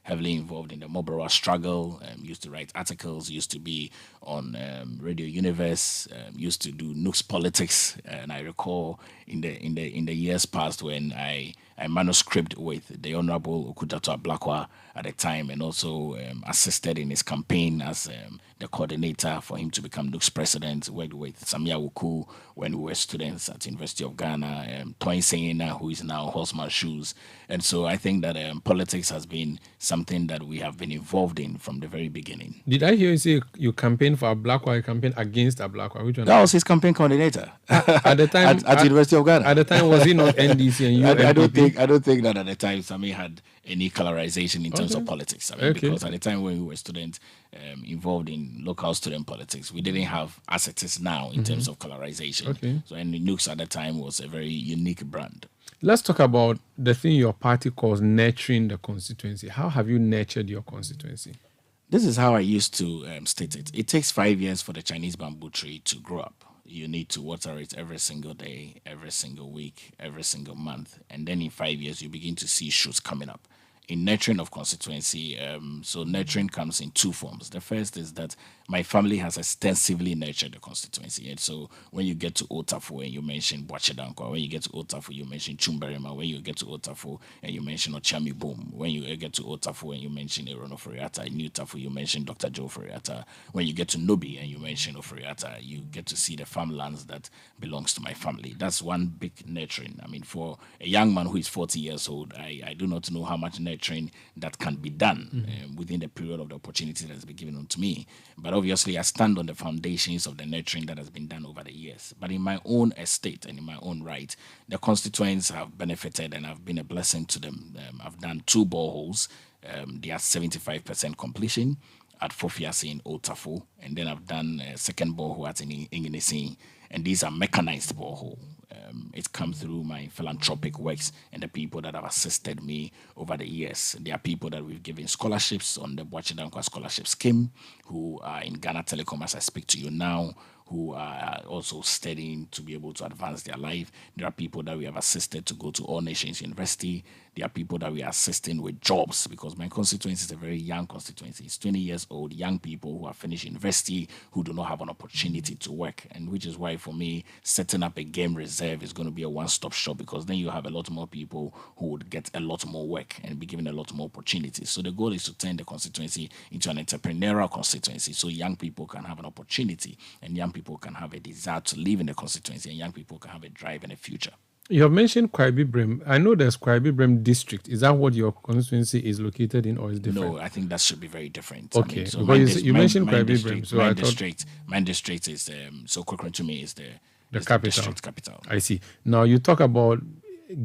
heavily involved in the Moboroa struggle. Used to write articles. Used to be on Radio Universe. Used to do Nooks Politics. And I recall in the years past when I manuscript with the Honorable Okudato Ablakwa at the time, and also assisted in his campaign as the coordinator for him to become Nooks president. Worked with Samia Wuku when we were students at University of Ghana. Toyin Seyena, who is now Horseman Shoes. And so I think that politics has been something that we have been involved in from the very beginning.
Did I hear you say you campaigned for Ablakwa, you campaigned against Ablakwa? Which one?
That was his campaign coordinator
at the time
at University of Ghana.
At the time, was he not NDC and you?
I don't think that at the time Sami had any colorization in terms of politics. Because at the time when we were students involved in local student politics, we didn't have as it is now in terms of colorization. So, and Nooks at the time was a very unique brand.
Let's talk about the thing your party calls nurturing the constituency. How have you nurtured your constituency?
This is how I used to state it. It takes 5 years for the Chinese bamboo tree to grow up. You need to water it every single day, every single week, every single month. And then in 5 years, you begin to see shoots coming up. In nurturing of constituency, so nurturing comes in two forms. The first is that my family has extensively nurtured the constituency. And so when you get to Otafo and you mention Bwachidankwa, when you get to Otafo, you mention Chumberima, when you get to Otafo and you mention Ochami Boom, when you get to Otafo and you mention Aaron Oforiatta, in New Tafo, you mention Dr. Joe Oforiatta, when you get to Nobi and you mention Oforiatta, you get to see the farmlands that belongs to my family. That's one big nurturing. For a young man who is 40 years old, I do not know how much nurturing that can be done within the period of the opportunity that has been given to me. But obviously, I stand on the foundations of the nurturing that has been done over the years. But in my own estate and in my own right, the constituents have benefited and I've been a blessing to them. I've done 2 boreholes. They are 75% completion at Fofiasi in Otafo. And then I've done a second borehole at Inginesi. And these are mechanized borehole. It's come through my philanthropic works and the people that have assisted me over the years. There are people that we've given scholarships on the Bwachidankwa Scholarship Scheme who are in Ghana Telecom as I speak to you now, who are also studying to be able to advance their life. There are people that we have assisted to go to All Nations University. There are people that we are assisting with jobs because my constituency is a very young constituency. It's 20 years old, young people who have finished university who do not have an opportunity to work. And which is why for me, setting up a game reserve is going to be a one-stop shop because then you have a lot more people who would get a lot more work and be given a lot more opportunities. So the goal is to turn the constituency into an entrepreneurial constituency so young people can have an opportunity and young people can have a desire to live in the constituency and young people can have a drive and a future.
You have mentioned Kwaibi Brem. I know there's Kwaibi Brem district. Is that what your constituency is located in, or is different?
No, I think that should be very different.
Okay,
I mean, so
because you mentioned Kwaibi Brem. So
my district is so Kokrantumi is the
capital.
District capital.
I see. Now you talk about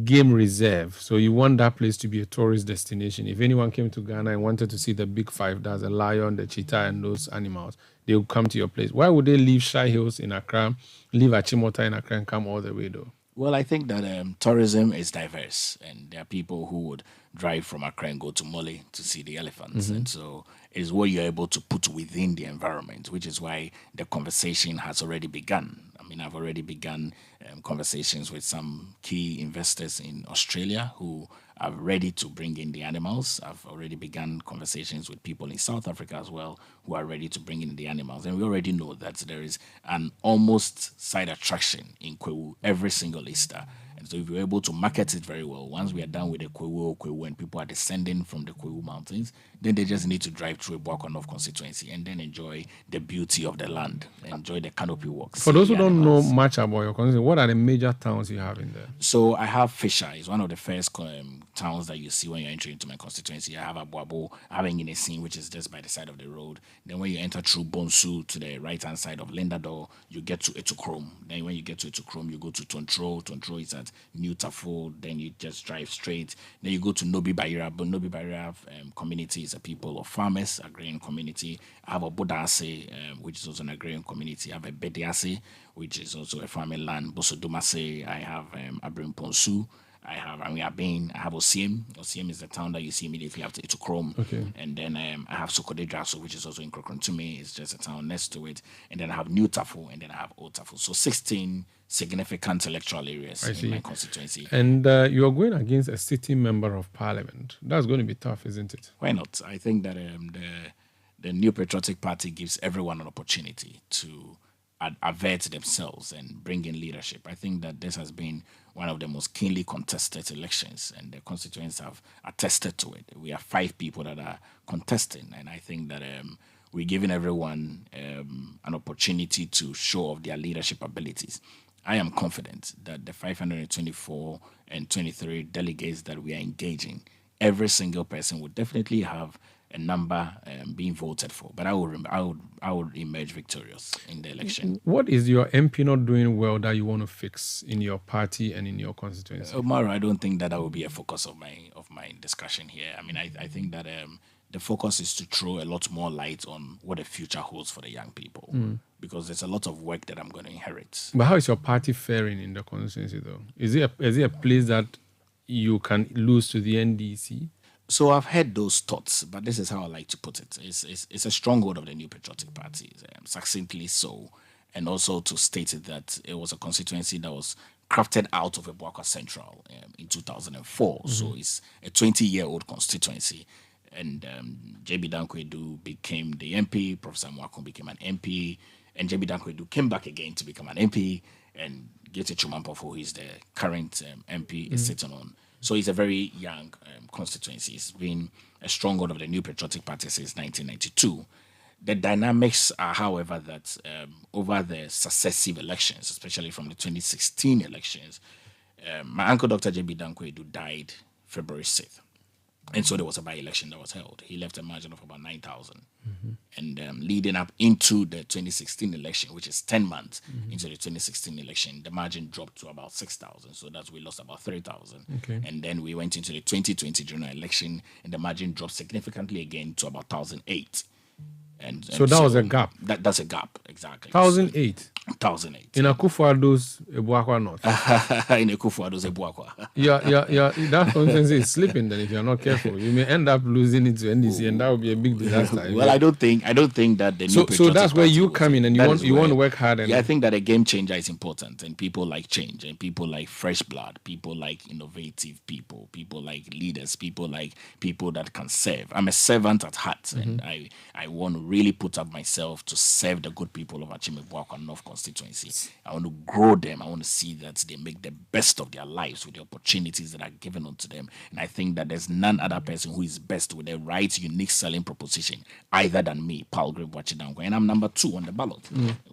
game reserve. So you want that place to be a tourist destination. If anyone came to Ghana and wanted to see the big five, that's a lion, the cheetah, and those animals, they would come to your place. Why would they leave Shai Hills in Accra, leave Achimota in Accra, and come all the way though?
Well, I think that tourism is diverse, and there are people who would drive from Accra and go to Mole to see the elephants. And so it's what you're able to put within the environment, which is why the conversation has already begun. I mean, I've already begun conversations with some key investors in Australia who are ready to bring in the animals. I've already begun conversations with people in South Africa as well who are ready to bring in the animals. And we already know that there is an almost side attraction in Kwewu every single Easter. And so if we're able to market it very well, once we are done with the Kwewu and people are descending from the Kwewu mountains, then they just need to drive through a Boakwa North constituency and then enjoy the beauty of the land, enjoy the canopy walks.
For those who don't know much about your constituency, what are the major towns you have in there?
So I have Fisher. It's one of the first towns that you see when you're entering into my constituency. I have Abuabo, I have Enginesin, which is just by the side of the road. Then when you enter through Bonsu to the right-hand side of Lindador, you get to Etukrom. Then when you get to Etukrom, you go to Tontro. Tontro is at New Tafo. Then you just drive straight. Then you go to Nobi Baira. But Nobi Baira community is a people of farmers, agrarian community. I have a Bodase, which is also an agrarian community. I have a Bediase, which is also a farming land. Bosodumase. I have Abrim Ponsu. I have Abin. I have Osiem. Osiem is the town that you see immediately after Etukrom.
Okay.
And then I have Sokodedraso, which is also in Krokontumi. It's just a town next to it. And then I have New Tafo, and then I have Old Tafo. So 16 significant electoral areas in my constituency.
And you're going against a sitting member of parliament. That's going to be tough, isn't it?
Why not? I think that the New Patriotic Party gives everyone an opportunity to avert themselves and bring in leadership. I think that this has been one of the most keenly contested elections, and the constituents have attested to it. We have 5 people that are contesting, and I think that we're giving everyone an opportunity to show off their leadership abilities. I am confident that the 524 and 23 delegates that we are engaging, every single person would definitely have a number being voted for, but I would emerge victorious in the election.
What is your MP not doing well that you want to fix in your party and in your constituency?
Omar, I don't think that will be a focus of my discussion here. I mean, I think that the focus is to throw a lot more light on what the future holds for the young people, because there's a lot of work that I'm going to inherit.
But how is your party faring in the constituency, though? Is it a place that you can lose to the NDC?
So I've heard those thoughts, but this is how I like to put it. It's a stronghold of the New Patriotic Party, succinctly so, and also to state it that it was a constituency that was crafted out of a Boakwa Central in 2004. So it's a 20-year-old constituency. And J.B. Dankwedu became the MP, Professor Mwakon became an MP, and J.B. Dankwedu came back again to become an MP, and Gete Chumampofo, who is the current MP, is sitting on. So it's a very young constituency. It's been a stronghold of the New Patriotic Party since 1992. The dynamics are, however, that over the successive elections, especially from the 2016 elections, my uncle, Dr. J.B. Dankwedu, died February 6th. And so there was a by-election that was held. He left a margin of about 9,000. And leading up into the 2016 election, which is 10 months into the 2016 election, the margin dropped to about 6,000. So that's we lost about 3,000.
Okay.
And then we went into the 2020 general election, and the margin dropped significantly again to about 1,008. And
so that was a gap.
That's a gap, exactly.
1,008.
1,008.
In Akufo-Addo's Boakwa North.
In Akufo-Addo's Boakwa.
That constituency is slipping. Then, if you're not careful, you may end up losing it to NDC, and that would be a big disaster.
Well, I don't think that the New Patriotic
So that's where
Party
you come in, and you want to work hard. And
I think that a game changer is important, and people like change, and people like fresh blood, people like innovative people, people like leaders, people like people that can serve. I'm a servant at heart, and I want to really put up myself to serve the good people of Achimwea Boakwa North constituency. constituency. I want to grow them. I want to see that they make the best of their lives with the opportunities that are given unto them. And I think that there's none other person who is best with the right, unique selling proposition, either than me, Palgrave Wachidankwa. And I'm number 2 on the ballot.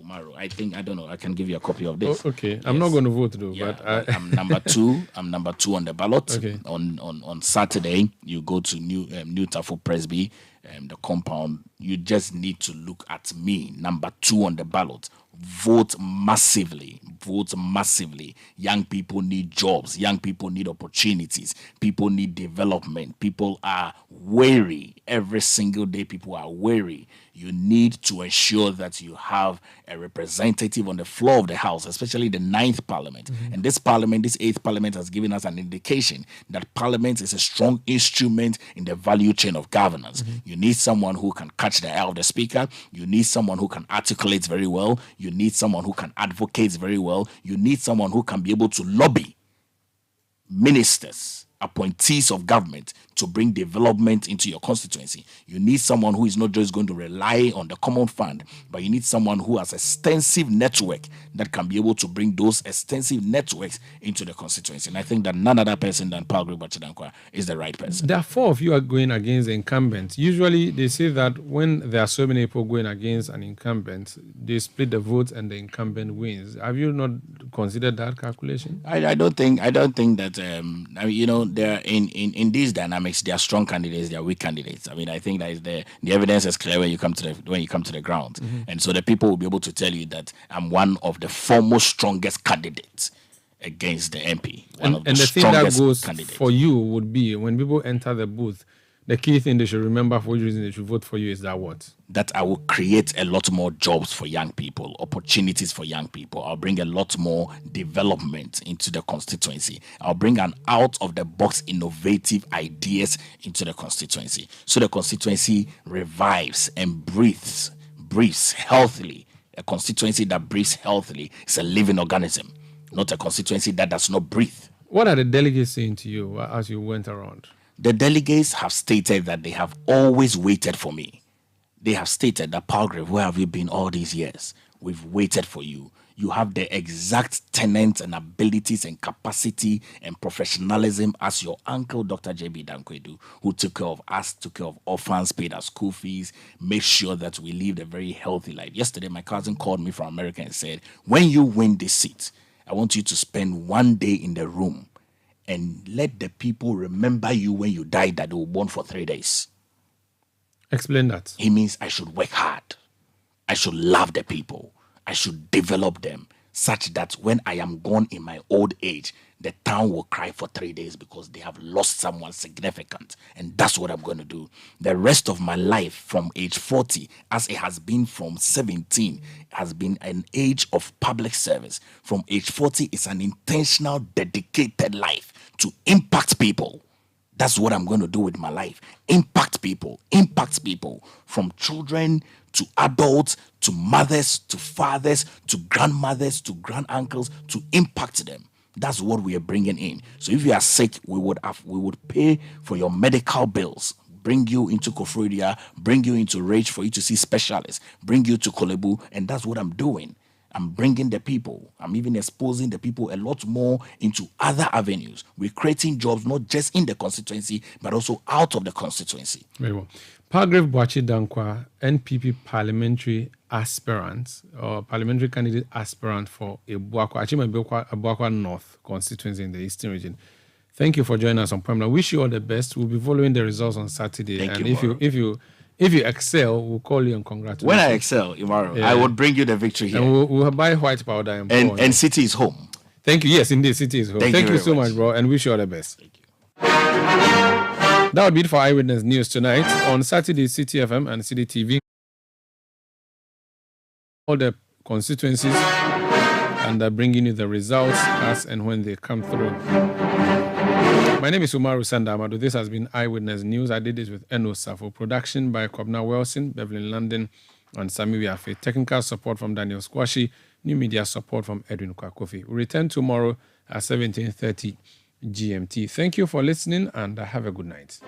Umaru, I don't know, I can give you a copy of this.
Okay, I'm not going to vote though.
Yeah,
but
I'm number 2. I'm number 2 on the ballot.
Okay.
On Saturday, you go to New Tafo Presby, the compound. You just need to look at me, number 2 on the ballot. Vote massively. Vote massively. Young people need jobs. Young people need opportunities. People need development. People are weary. Every single day, people are weary. You need to ensure that you have a representative on the floor of the House, especially the 9th Parliament. And this Parliament, this 8th Parliament, has given us an indication that Parliament is a strong instrument in the value chain of governance. You need someone who can catch the eye of the Speaker. You need someone who can articulate very well. You need someone who can advocate very well. You need someone who can be able to lobby ministers, appointees of government to bring development into your constituency. You need someone who is not just going to rely on the common fund, but you need someone who has extensive network that can be able to bring those extensive networks into the constituency. And I think that none other person than Palgrave Wachidankwa is the right person.
There are 4 of you are going against the incumbent. Usually they say that when there are so many people going against an incumbent, they split the votes and the incumbent wins. Have you not considered that calculation?
I don't think that there in these dynamics, there are strong candidates, there are weak candidates. I mean, I think that is the evidence is clear when you come to the ground. And so the people will be able to tell you that I'm one of the foremost strongest candidates against the MP.
And the thing that goes for you would be when people enter the booth, the key thing they should remember for which reason they should vote for you is that what?
That I will create a lot more jobs for young people, opportunities for young people. I'll bring a lot more development into the constituency. I'll bring an out-of-the-box innovative ideas into the constituency. So the constituency revives and breathes healthily. A constituency that breathes healthily is a living organism, not a constituency that does not breathe.
What are the delegates saying to you as you went around?
The delegates have stated that they have always waited for me. They have stated that, Palgrave, where have you been all these years? We've waited for you. You have the exact talent and abilities and capacity and professionalism as your uncle, Dr. J.B. Dankwedu, who took care of us, took care of orphans, paid our school fees, made sure that we lived a very healthy life. Yesterday, my cousin called me from America and said, when you win this seat, I want you to spend 1 day in the room and let the people remember you when you died, that they were born for 3 days.
Explain that.
He means I should work hard. I should love the people. I should develop them such that when I am gone in my old age, the town will cry for 3 days because they have lost someone significant. And that's what I'm going to do. The rest of my life from age 40, as it has been from 17, has been an age of public service. From age 40, it's an intentional, dedicated life to impact people. That's what I'm going to do with my life. Impact people from children to adults, to mothers, to fathers, to grandmothers, to granduncles, to impact them. That's what we are bringing in. So if you are sick, we would pay for your medical bills, bring you into Koforidua, bring you into Rage for you to see specialists, bring you to Kolebu, and that's what I'm doing. I'm bringing the people. I'm even exposing the people a lot more into other avenues. We're creating jobs not just in the constituency, but also out of the constituency.
Very well. Palgrave Wachidankwa, NPP parliamentary aspirant or parliamentary candidate aspirant for Abuakwa North constituency in the Eastern region. Thank you for joining us on Prime. Wish you all the best. We'll be following the results on Saturday.
Thank
you. If you excel, we'll call you and congratulate you.
When I excel, Imaru, I would bring you the victory here.
And we'll buy white powder and
Citi is home.
Thank you. Yes, indeed, Citi is home. Thank you so much, bro, and wish you all the best. Thank you. That would be it for Eyewitness News tonight. On Saturday, Citi FM and Citi TV, all the constituencies, and bringing you the results as and when they come through. My name is Umaru Sandamadu. This has been Eyewitness News. I did this with Eno Safo. Production by Kobna Wilson, Beverly London, and Sami Wiafe. Technical support from Daniel Squashy. New media support from Edwin Kwakofi. We return tomorrow at 17:30 GMT. Thank you for listening and have a good night.